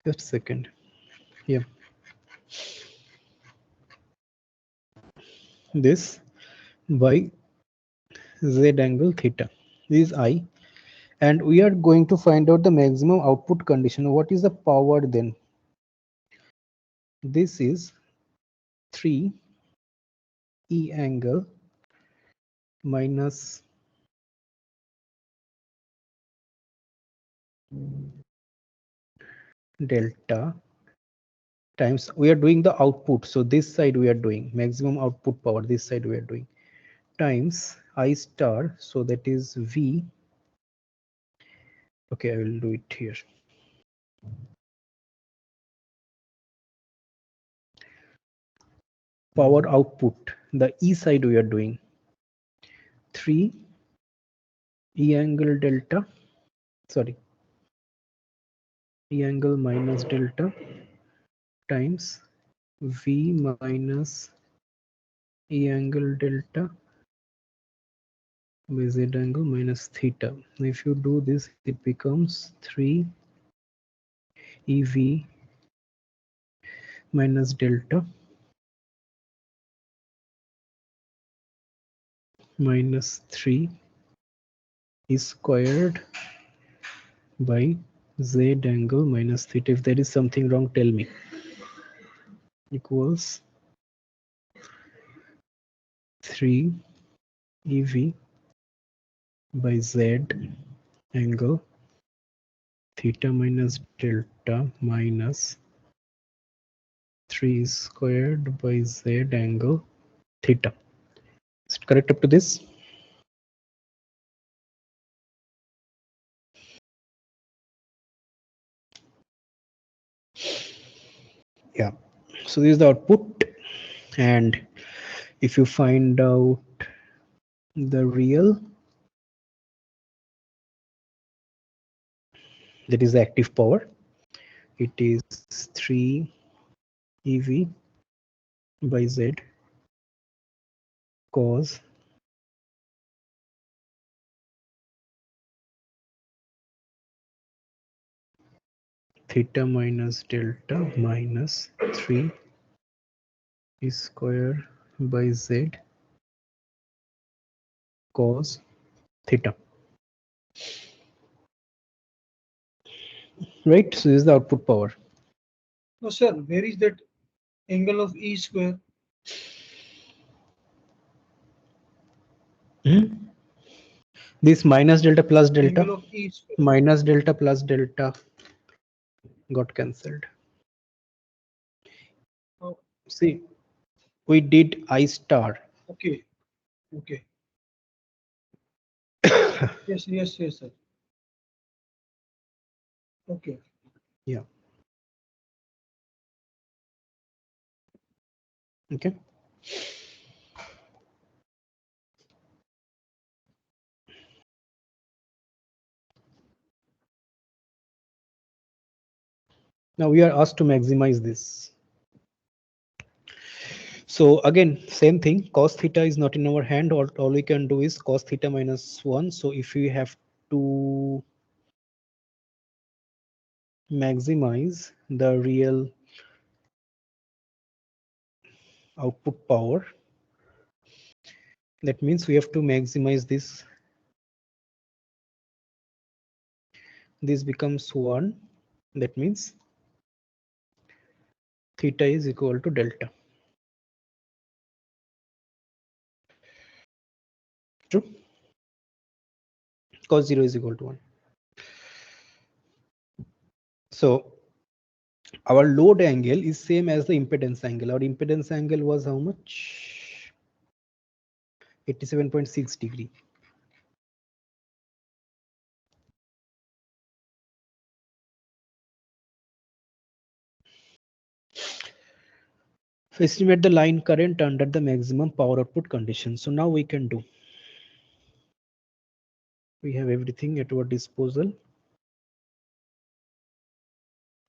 Just a second. Yeah. This by Z angle theta. This is I. And we are going to find out the maximum output condition. What is the power then? This is 3 E angle minus delta times, we are doing the output. So this side we are doing maximum output power. This side we are doing times I star. So that is V. Okay, I will do it here. Power output, the E side we are doing 3 E angle delta, sorry, E angle minus delta times V minus E angle delta by Z angle minus theta. If you do this, it becomes 3 EV minus delta minus 3 is squared by z angle minus theta. If there is something wrong, tell me. Equals 3 EV by z angle theta minus delta minus 3 squared by z angle theta. Is it correct up to this? Yeah. So this is the output, and if you find out the real, that is the active power, it is 3 EV by z cos theta minus delta minus 3 square by z cos theta. Right, so this is the output power. No, sir, where is that angle of E square? This minus delta plus delta, Angle of E square. minus delta plus delta got cancelled. Oh, See, we did I star. okay, okay. Yes, yes, yes, sir. Okay. Yeah. Okay. Now we are asked to maximize this. So again, same thing, cos theta is not in our hand. All we can do is cos theta minus 1. So if we have to maximize the real output power, that means we have to maximize this. This becomes 1. That means theta is equal to delta. True? Cos 0 is equal to 1. So our load angle is same as the impedance angle. Our impedance angle was how much? 87.6 degree. So estimate the line current under the maximum power output condition. So now we can do. We have everything at our disposal.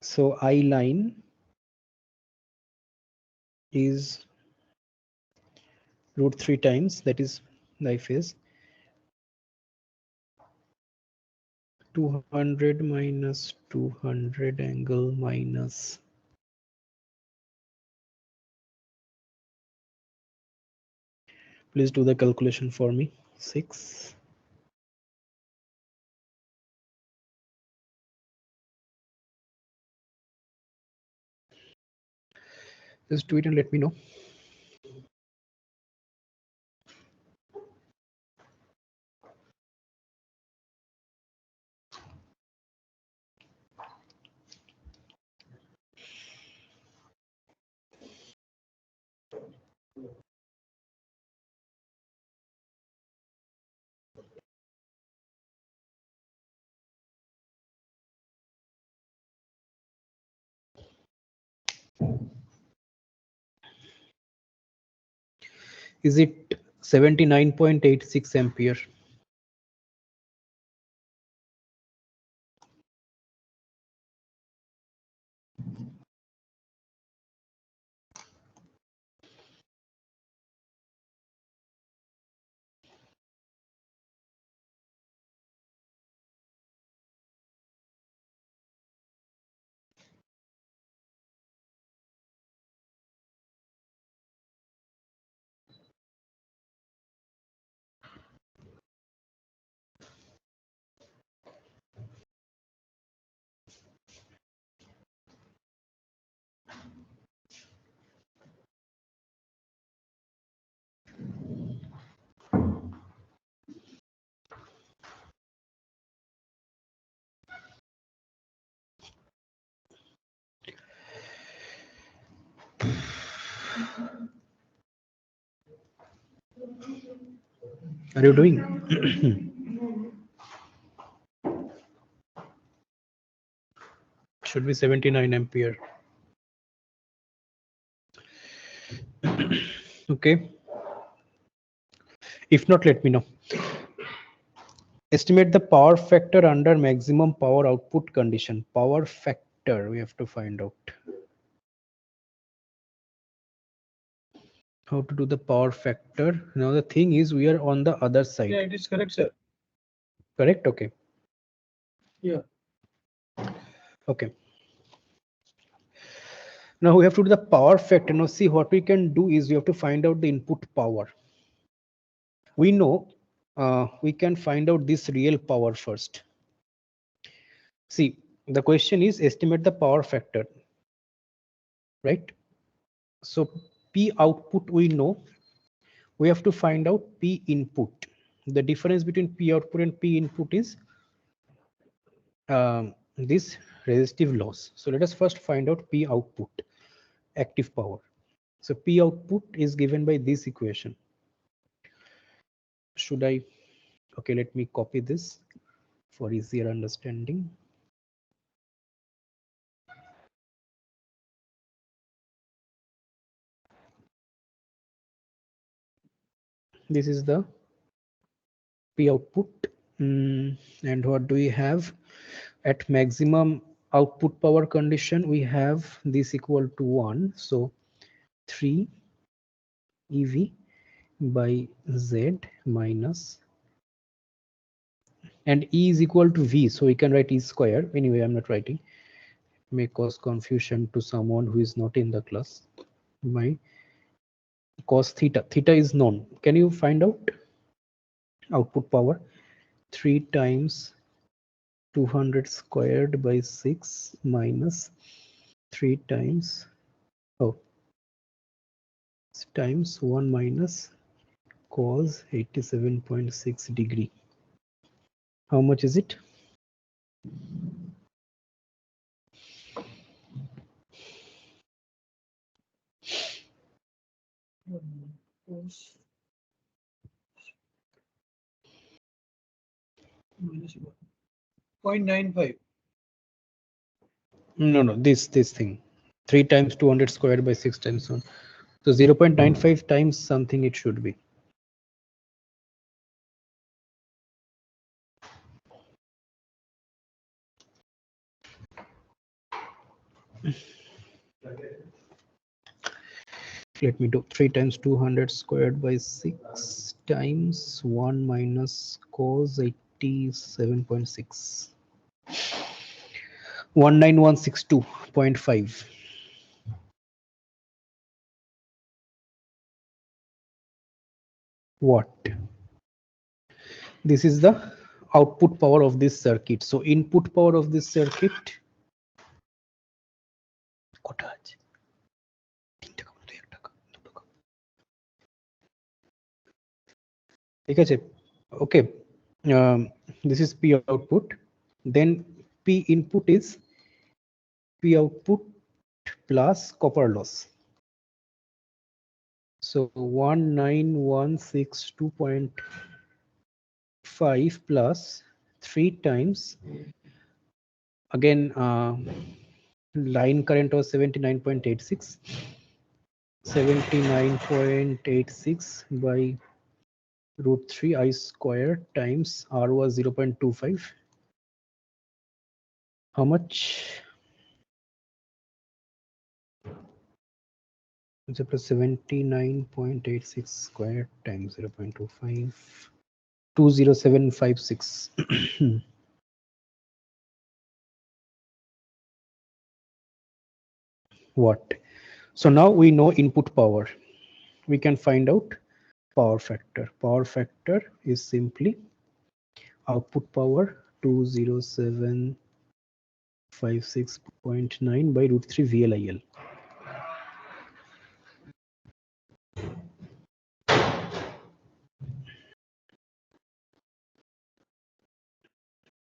So I line is root 3 times, that is the phase 200 minus 200 angle minus please do the calculation for me 6 just do it and let me know. Is it 79.86 ampere? Are you doing? Should be 79 ampere. Okay. If not, let me know. Estimate the power factor under maximum power output condition. Power factor we have to find out. How to do the power factor. Now the thing is we are on the other Yeah, side. it is correct, sir. Correct? Okay. Yeah. Okay. Now we have to do the power factor. Now see what we can do is we have to find out the input power. We know we can find out this real power first. See, the question is estimate the power factor, right? So P output we know. We have to find out P input. The difference between P output and P input is this resistive loss. So let us first find out P output, active power. So P output is given by this equation. Should I? Okay, let me copy this for easier understanding. This is the P output. And what do we have? At maximum output power condition, we have this equal to 1. So 3 EV by Z minus, and E is equal to V. So we can write E square. Anyway, I'm not writing. May cause confusion to someone who is not in the class. My cos theta. Theta is known. Can you find out output power? 3 times 200 squared by 6 minus 3 times, oh, times 1 minus cos 87.6 degree. How much is it? Cos minus 0.95. No, this thing. 3 times 200 squared by 6 times 1. So 0.95 times something it should be. Let me do 3 times 200 squared by 6 times 1 minus cos 87.6. 19162.5. Watt. This is the output power of this circuit. So input power of this circuit, ঠিক আছে? Okay, this is P output. Then P input is P output plus copper loss. So 19162.5 plus 3 times, again line current was 79.86, 79.86 by root 3 I square times R was 0.25. How much? It's a plus 79.86 square times 0.25. 20756. Watt. So now we know input power. We can find out power factor. Power factor is simply output power 20756.9 by root 3 VLIL.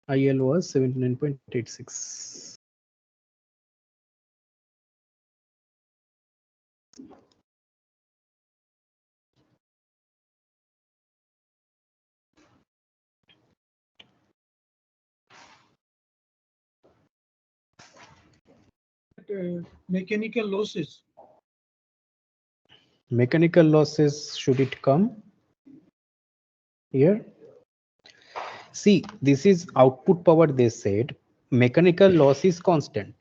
IL was 79.86. mechanical losses. Mechanical losses, should it come here? See, this is output power, they said. Mechanical loss is constant,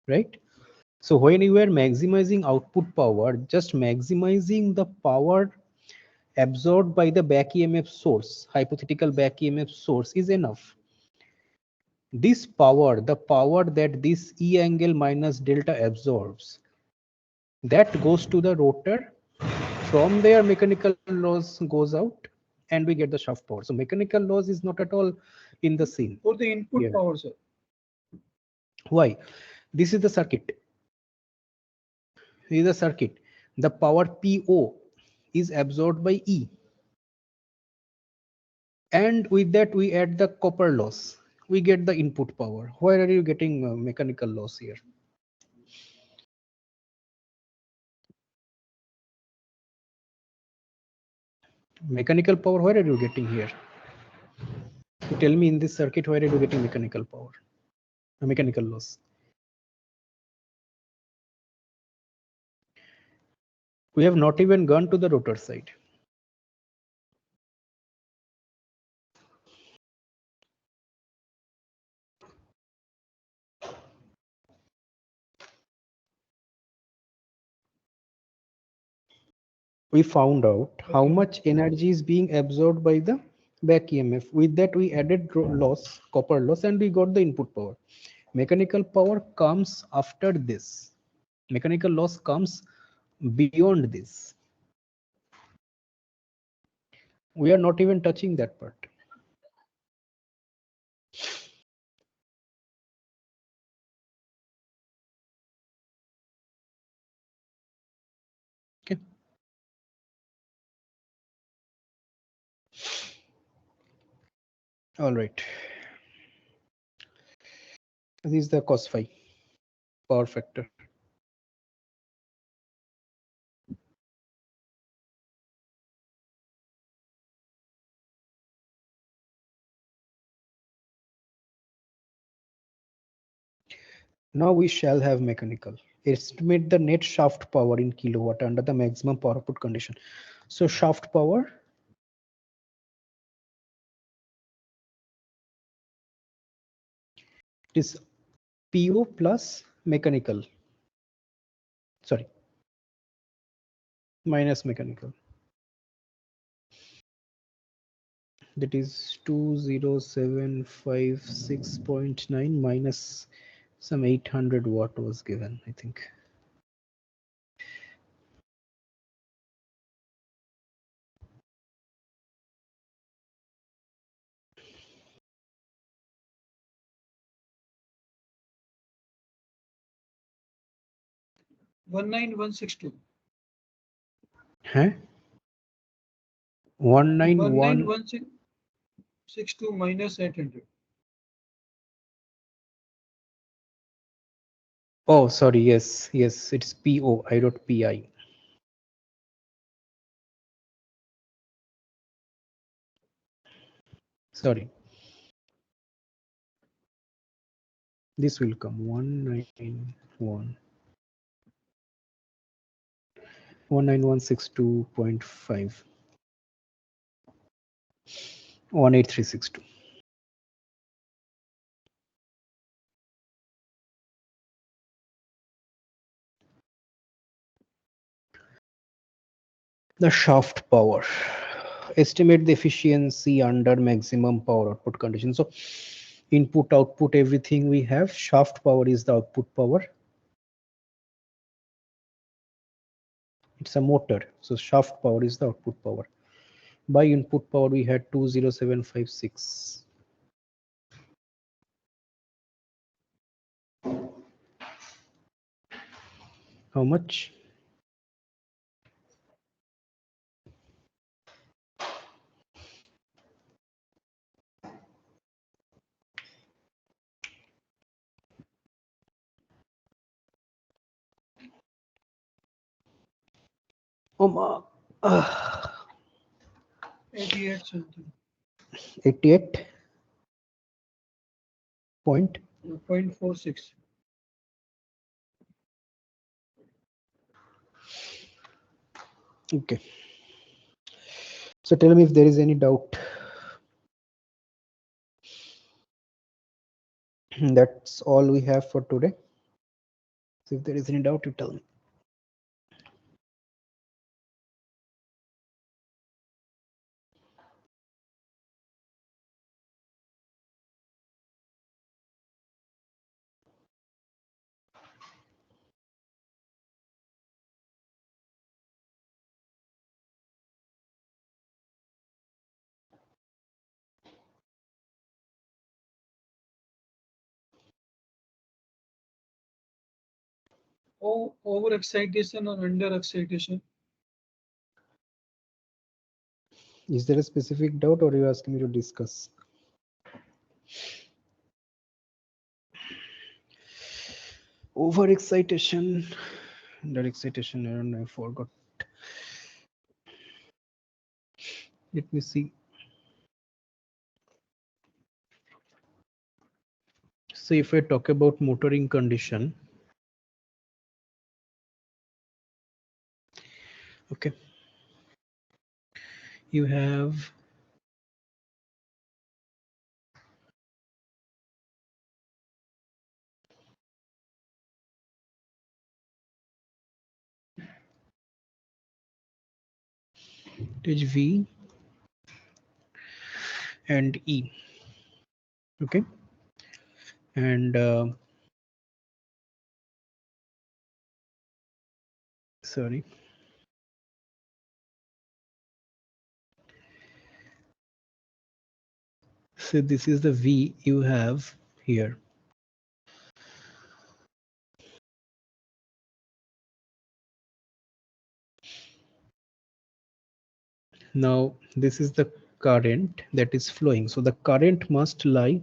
right? So when you are maximizing output power, just maximizing the power absorbed by the back EMF source, hypothetical back EMF source, is enough. This power, the power that this E angle minus delta absorbs, that goes to the rotor. From there, mechanical loss goes out and we get the shaft power. So mechanical loss is not at all in the scene. For the input Yeah. power, sir. Why? This is the circuit. This is the circuit. The power PO is absorbed by E. And with that, we add the copper loss. We get the input power. Where are you getting mechanical loss here? Mechanical power, where are you getting here? You tell me in this circuit, where are you getting mechanical power? Mechanical loss. We have not even gone to the rotor side. We found out how Okay. much energy is being absorbed by the back EMF. With that, we added loss, copper loss, and we got the input power. Mechanical power comes after this. Mechanical loss comes beyond this. We are not even touching that part. Okay. All right. This is the cos phi power factor. Now we shall have mechanical. Estimate the net shaft power in kilowatt under the maximum power output condition. So shaft power is PO plus mechanical. Sorry, minus mechanical. That is 20756.9 minus some 800 watt was given, I think. One nine one six two. Huh? 191. 19162 minus 800. Oh, sorry. Yes, yes, it's PO. I wrote PI. Sorry. This will come 191. 19162.5. 18362. The shaft power. Estimate the efficiency under maximum power output condition. So input, output, everything we have. Shaft power is the output power. It's a motor. So shaft power is the output power. By input power, we had 20756. How much? Uh, 88 something. 88 point. 0.46. Okay, so tell me if there is any doubt. That's all we have for today. So if there is any doubt, you tell me. Over excitation or under excitation? Is there a specific doubt, or are you asking me to discuss? Overexcitation, underexcitation. I don't know. I forgot. Let me see. So if I talk about motoring condition, okay, you have voltage V and E. Okay, and sorry. So this is the V you have here. Now this is the current that is flowing. So the current must lie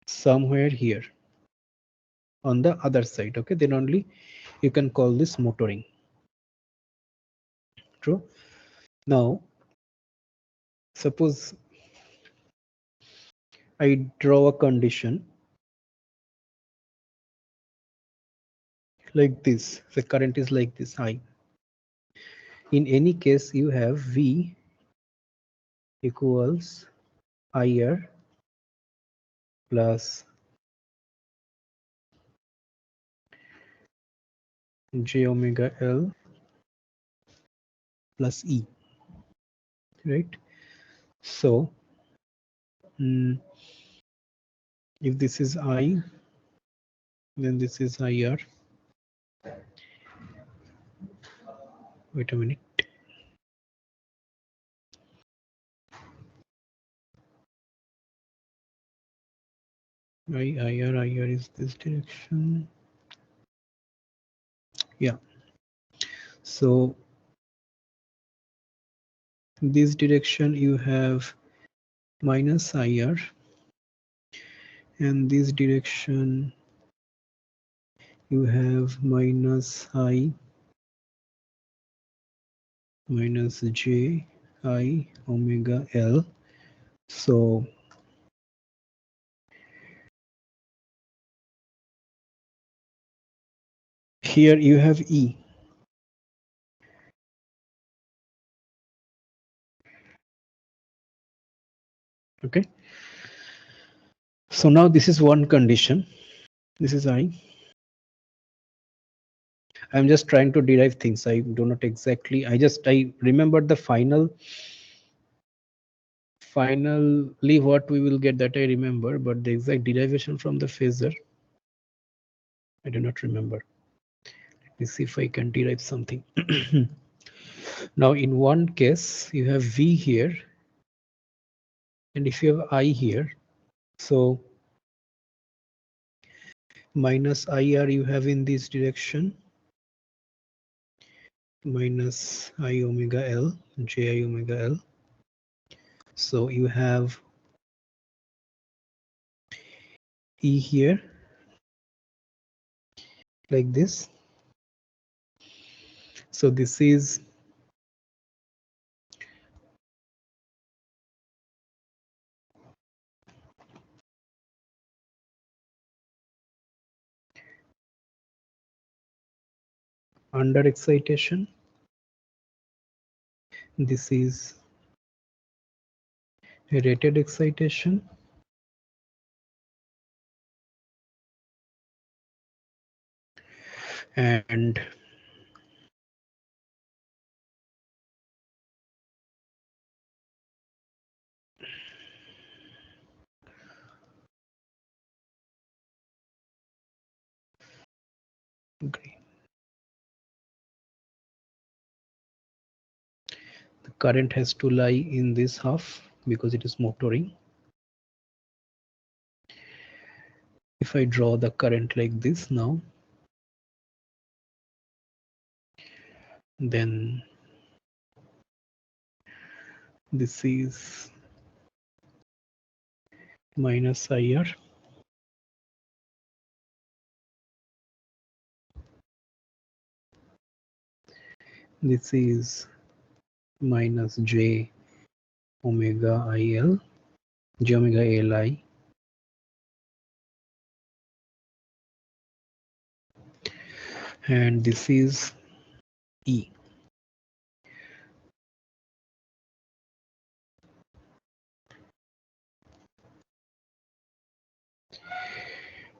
somewhere here on the other side. Okay, then only you can call this motoring. True. Now suppose I draw a condition like this. The current is like this, I. In any case, you have V equals IR plus J omega L plus E, right? So if this is I, then this is IR. Wait a minute. IR is this direction. Yeah. So this direction you have minus IR, and this direction you have minus I minus J I omega L. So here you have E. Okay. So now this is one condition. This is I. I'm just trying to derive things. I do not exactly. I remember the finally what we will get, that I remember, but the exact derivation from the phasor I do not remember. Let me see if I can derive something. Now in one case you have V here, and if you have I here, so minus IR you have in this direction, minus I omega L, J I omega L. So you have E here like this. So this is under excitation. This is rated excitation, and green. The current has to lie in this half because it is motoring. If I draw the current like this now, then this is minus IR. This is minus J omega IL, J omega LI, and this is E.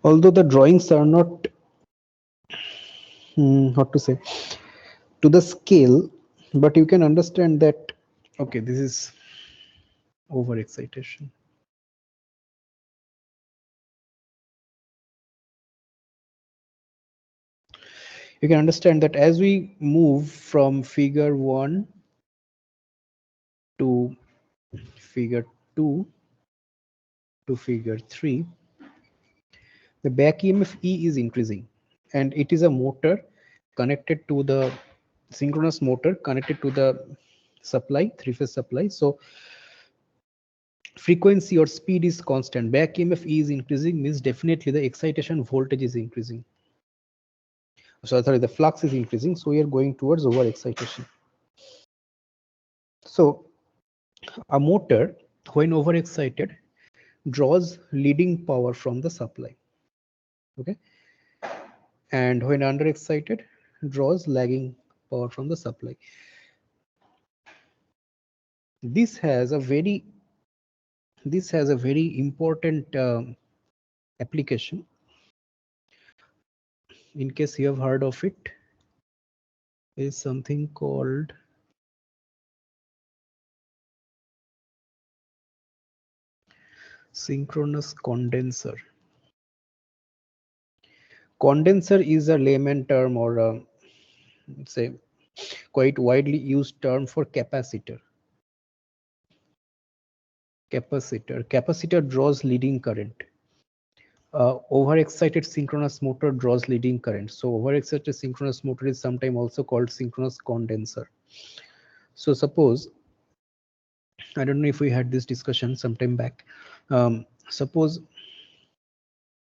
Although the drawings are not, how to say, to the scale, but you can understand that, okay, this is overexcitation. You can understand that as we move from figure 1 to figure 2 to figure 3, the back EMF E is increasing, and it is a motor connected to the synchronous motor connected to the supply, three-phase supply. So frequency or speed is constant. Back EMF E is increasing means definitely the excitation voltage is increasing. So sorry, the flux is increasing. So we are going towards overexcitation. So a motor, when overexcited, draws leading power from the supply. Okay, and when underexcited, draws lagging power from the supply. This has a very important application. In case you have heard of it, is something called synchronous condenser. Condenser is a layman term, or say quite widely used term for capacitor. Capacitor draws leading current. Overexcited synchronous motor draws leading current. So overexcited synchronous motor is sometimes also called synchronous condenser. So suppose, I don't know if we had this discussion sometime back. Suppose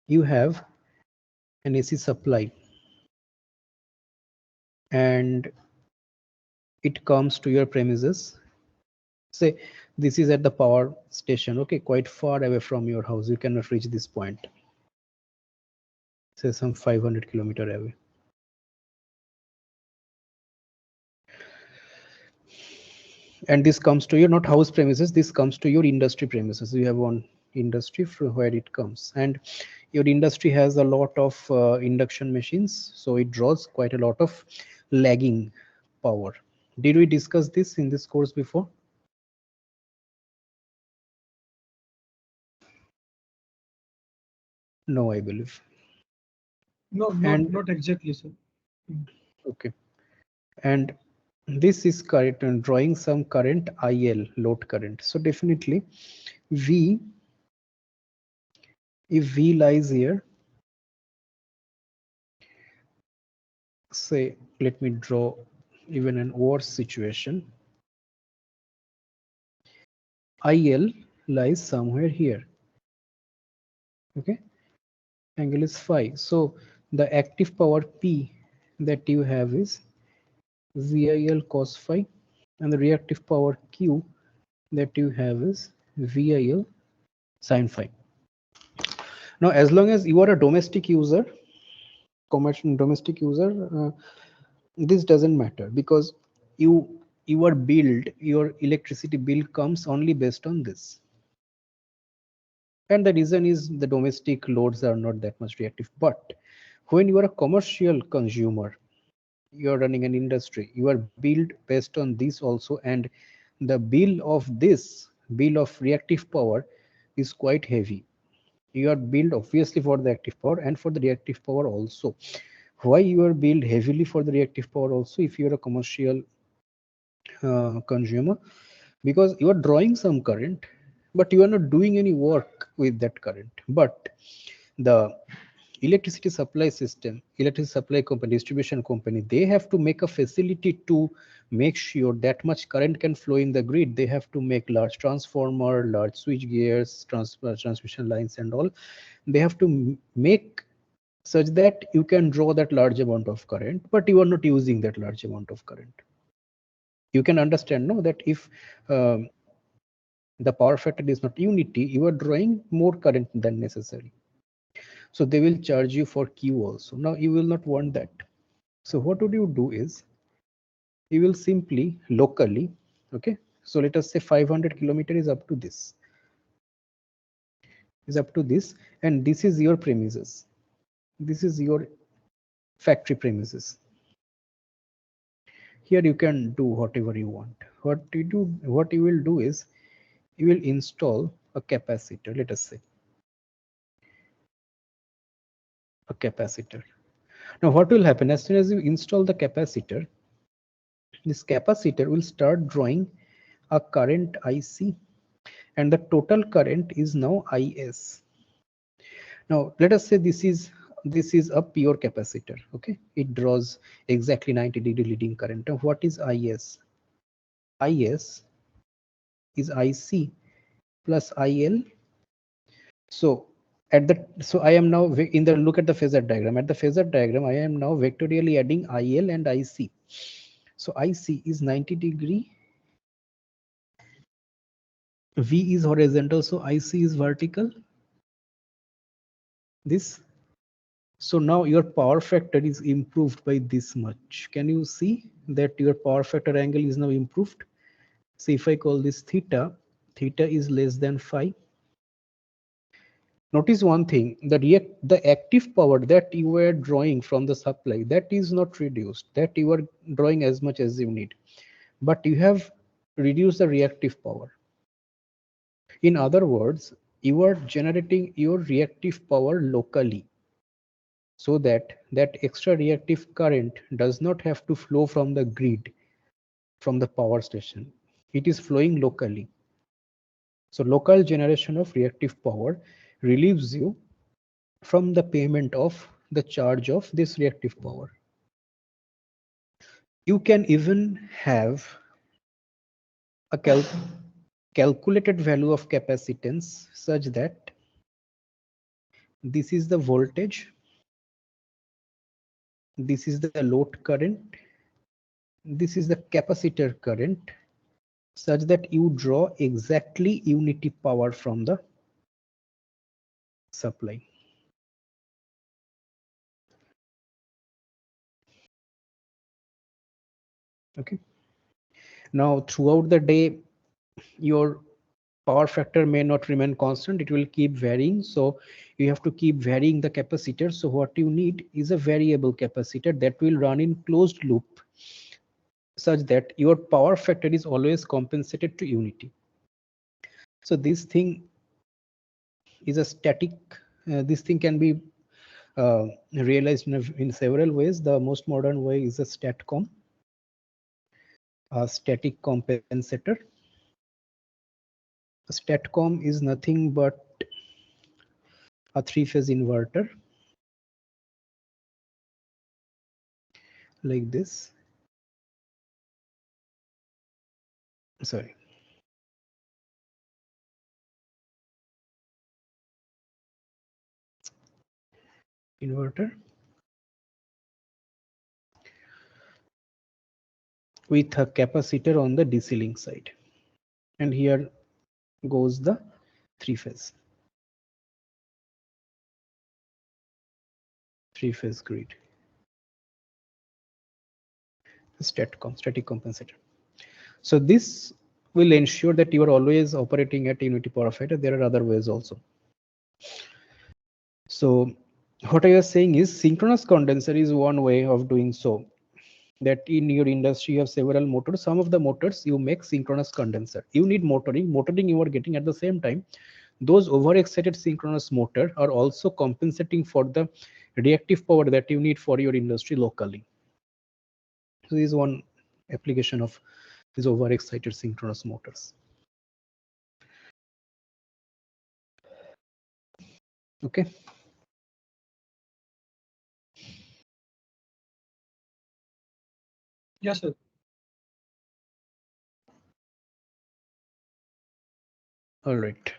you have an AC supply and it comes to your premises. Say this is at the power station, okay, quite far away from your house. You cannot reach this point. Say some 500 kilometers away. And this comes to your not house premises, this comes to your industry premises. You have one industry from where it comes, and your industry has a lot of induction machines, so it draws quite a lot of lagging power. Did we discuss this in this course before? No, I believe. No, And not exactly, sir. okay, and this is current and drawing some current IL, load current. So definitely V, if V lies here, say, let me draw even an worse situation. IL lies somewhere here. Okay, angle is phi. So the active power P that you have is VIL cos phi, and the reactive power Q that you have is VIL sin phi. Now, as long as you are a domestic user, commercial domestic user, This doesn't matter because you your build your electricity bill comes only based on this. And the reason is the domestic loads are not that much reactive. But when you are a commercial consumer, you are running an industry, you are billed based on this also, and the bill of this bill of reactive power is quite heavy. You are billed obviously for the active power and for the reactive power also. Why you are billed heavily for the reactive power also if you are a commercial consumer? Because you are drawing some current, but you are not doing any work with that current. But the electricity supply system, electricity supply company, distribution company, they have to make a facility to make sure that much current can flow in the grid. They have to make large transformer, large switch gears, transmission lines and all. They have to make such that you can draw that large amount of current, but you are not using that large amount of current. You can understand, no, that if um, the power factor is not unity, you are drawing more current than necessary. So they will charge you for Q also. Now you will not want that. So what would you do is you will simply locally, okay. So let us say 500 kilometer is up to this, and this is your premises. This is your factory premises. Here you can do whatever you want. What you will do is you will install a capacitor. Let us say a capacitor. Now what will happen as soon as you install the capacitor? This capacitor will start drawing a current IC, and the total current is now IS. Now let us say this is a pure capacitor. Okay, it draws exactly 90-degree leading current. Now what is IS? IS is IC plus IL. So I am now in the look at the phasor diagram. At the phasor diagram, I am now vectorially adding IL and IC. So IC is 90-degree, V is horizontal, so IC is vertical. This. So now your power factor is improved by this much. Can you see that your power factor angle is now improved? So if I call this theta, theta is less than phi. Notice one thing, the active power that you were drawing from the supply, that is not reduced, that you are drawing as much as you need, but you have reduced the reactive power. In other words, you are generating your reactive power locally, so that that extra reactive current does not have to flow from the grid, from the power station. It is flowing locally. So local generation of reactive power relieves you from the payment of the charge of this reactive power. You can even have a calculated value of capacitance such that this is the voltage, this is the load current, this is the capacitor current, such that you draw exactly unity power from the supply. Okay. Now throughout the day, your power factor may not remain constant, it will keep varying. So you have to keep varying the capacitor. So what you need is a variable capacitor that will run in closed loop, such that your power factor is always compensated to unity. So this thing is a static, this thing can be realized in several ways. The most modern way is a statcom, a static compensator. A statcom is nothing but a three-phase inverter like this. Sorry. Inverter with a capacitor on the DC link side. And here goes the three phase grid. static compensator. So this will ensure that you are always operating at unity power factor. There are other ways also. So what I was saying is synchronous condenser is one way of doing so. That in your industry you have several motors. Some of the motors you make synchronous condenser. You need motoring. Motoring you are getting at the same time. Those overexcited synchronous motor are also compensating for the reactive power that you need for your industry locally. So this is one application of these overexcited synchronous motors. Okay. Yes, sir. All right.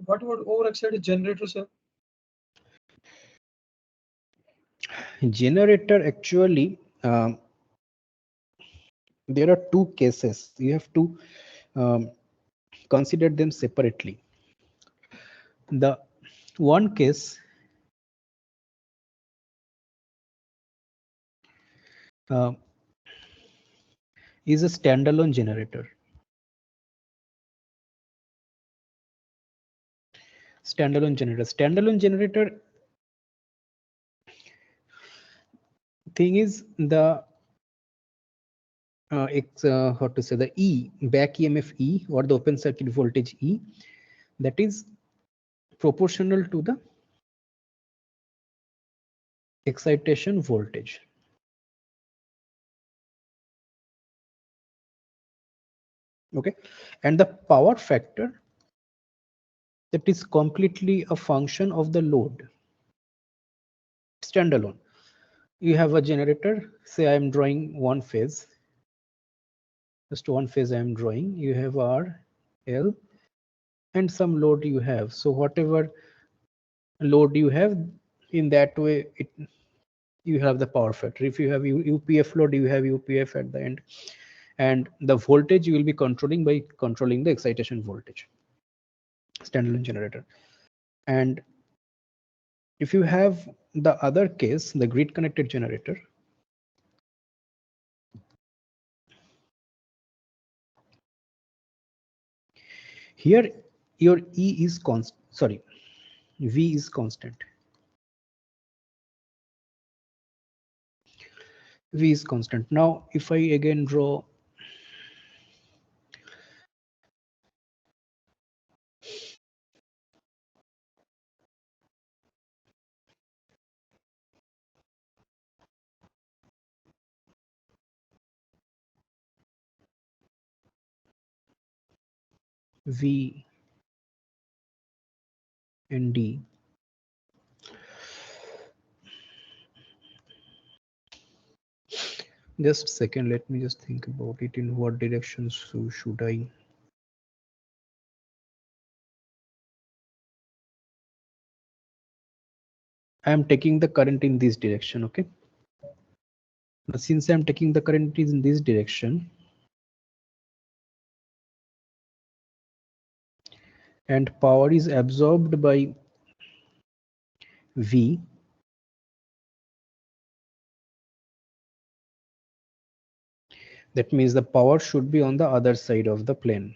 What about overexcited generator, sir? Generator actually, there are two cases. You have to consider them separately. The one case uh, is a standalone generator. Standalone generator thing is the how to say, the E, back EMF E, or the open circuit voltage E, that is proportional to the excitation voltage. Okay, and the power factor, that is completely a function of the load. Standalone, you have a generator, say I am drawing one phase, just one phase I am drawing. You have R, L, and some load you have. So whatever load you have, in that way you have the power factor. If you have UPF load, you have UPF at the end, and the voltage you will be controlling by controlling the excitation voltage. Standalone generator. And if you have the other case, the grid connected generator, here your E is constant, sorry, V is constant. V is constant. Now if I again draw V and D, just a second, let me just think about it. In what direction should I? I am taking the current in this direction. Okay, but since I am taking the current is in this direction, and power is absorbed by V, that means the power should be on the other side of the plane.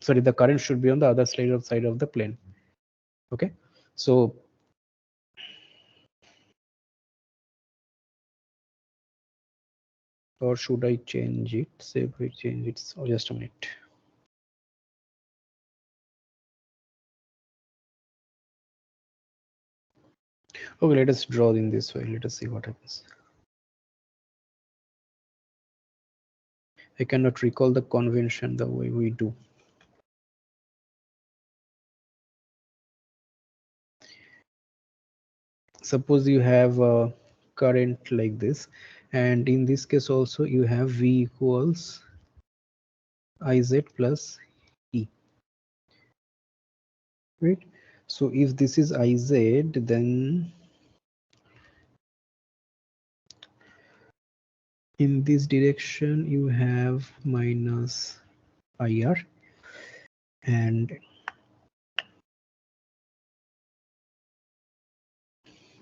Sorry, the current should be on the other side of the plane. Okay, so or should I change it? Say if I change it, so just a minute. Okay, let us draw in this way. Let us see what happens. I cannot recall the convention the way we do. Suppose you have a current like this, and in this case also you have V equals Iz plus E, right? So if this is Iz, then In this direction you have minus IR, and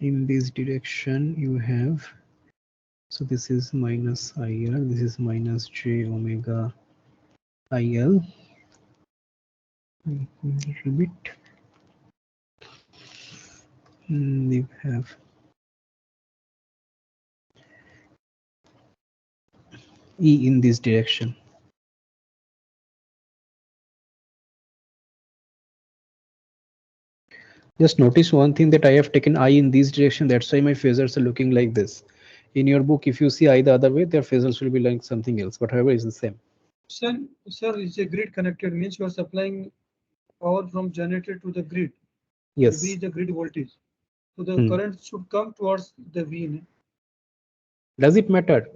in this direction you have, so this is minus IR, this is minus J omega IL, a little bit. We have E in this direction. Just notice one thing, that I have taken I in this direction, that's why my phasors are looking like this. In your book, if you see I the other way, their phasors will be like something else, but however, it's the same. Sir, is a grid connected means you are supplying power from generator to the grid. The V Yes. is the grid voltage. So the Hmm. current should come towards the V. Does it matter?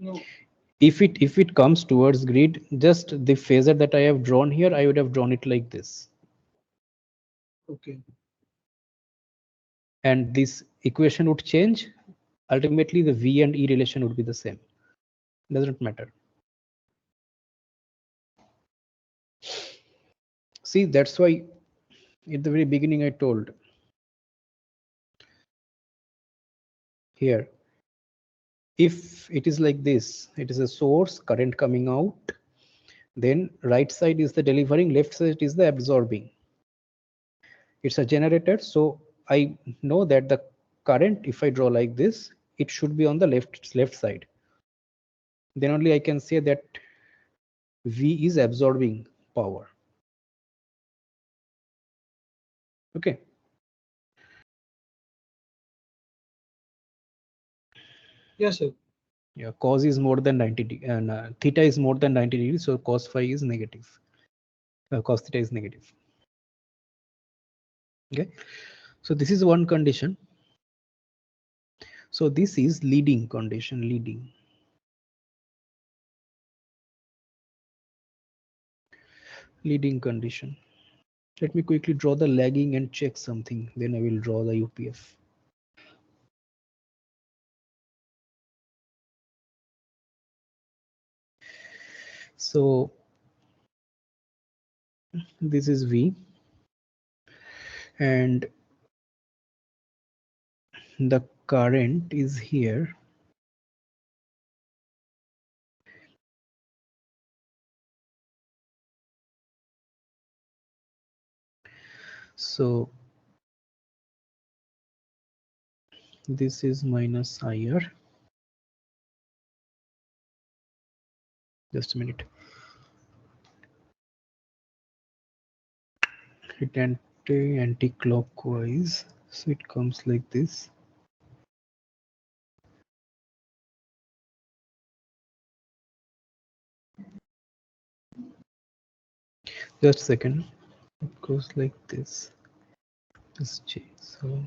No. If it comes towards grid, just the phasor that I have drawn here, I would have drawn it like this, Okay. and this equation would change. Ultimately, the V and E relation would be the same. Doesn't matter. See, that's why at the very beginning I told here, if it is like this, it is a source current coming out, then right side is the delivering, left side is the absorbing. It's a generator, so I know that the current, if I draw like this, it should be on the left side. Then only I can say that V is absorbing power. Okay. Yes, sir. Yeah, cos is more than 90 and theta is more than 90 degrees, so cos phi is negative. Cos theta is negative. Okay, so this is one condition. So this is leading condition, leading condition. Let me quickly draw the lagging and check something, then I will draw the UPF. So this is V, and the current is here. So this is minus IR. Just a minute. It anti-clockwise, so it comes like this. Just a second. It goes like this. This J. So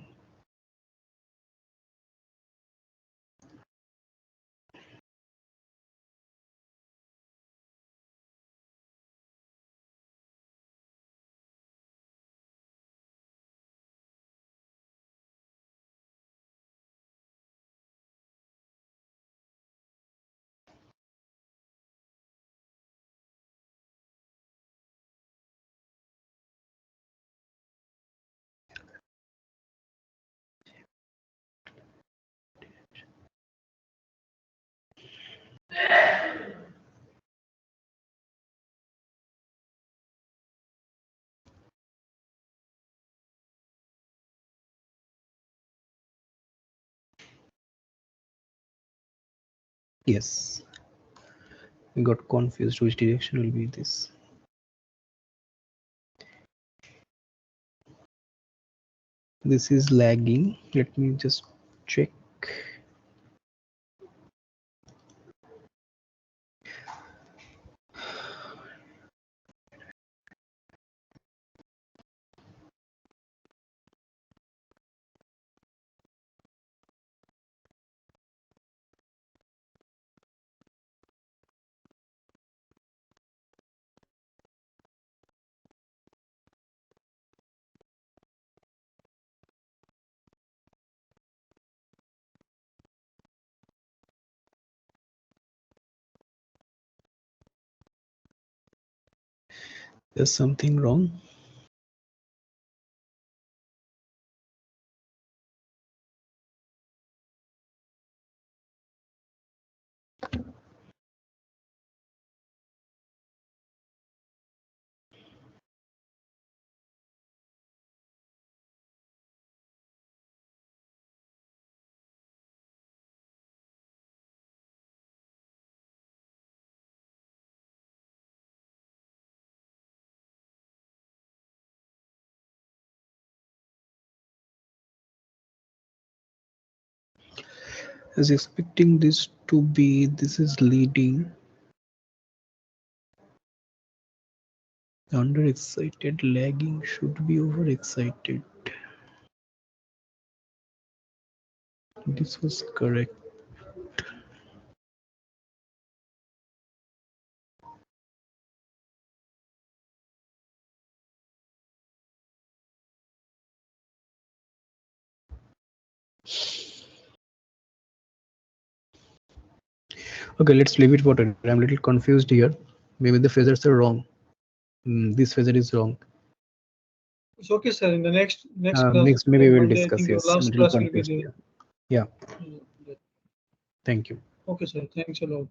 yes, I got confused which direction will be this. This is lagging. Let me just check. There's something wrong. I was expecting this to be, this is leading, under excited, lagging should be over excited. This was correct. Okay, let's leave it for today. I'm a little confused here. Maybe the phasers are wrong. This phaser is wrong. It's okay, sir. In the next class, Next, maybe we'll Monday, I discuss. think your Yes, I'm a last little class will be confused there. here. Yeah, Yeah, thank you. okay, sir. Thanks a lot.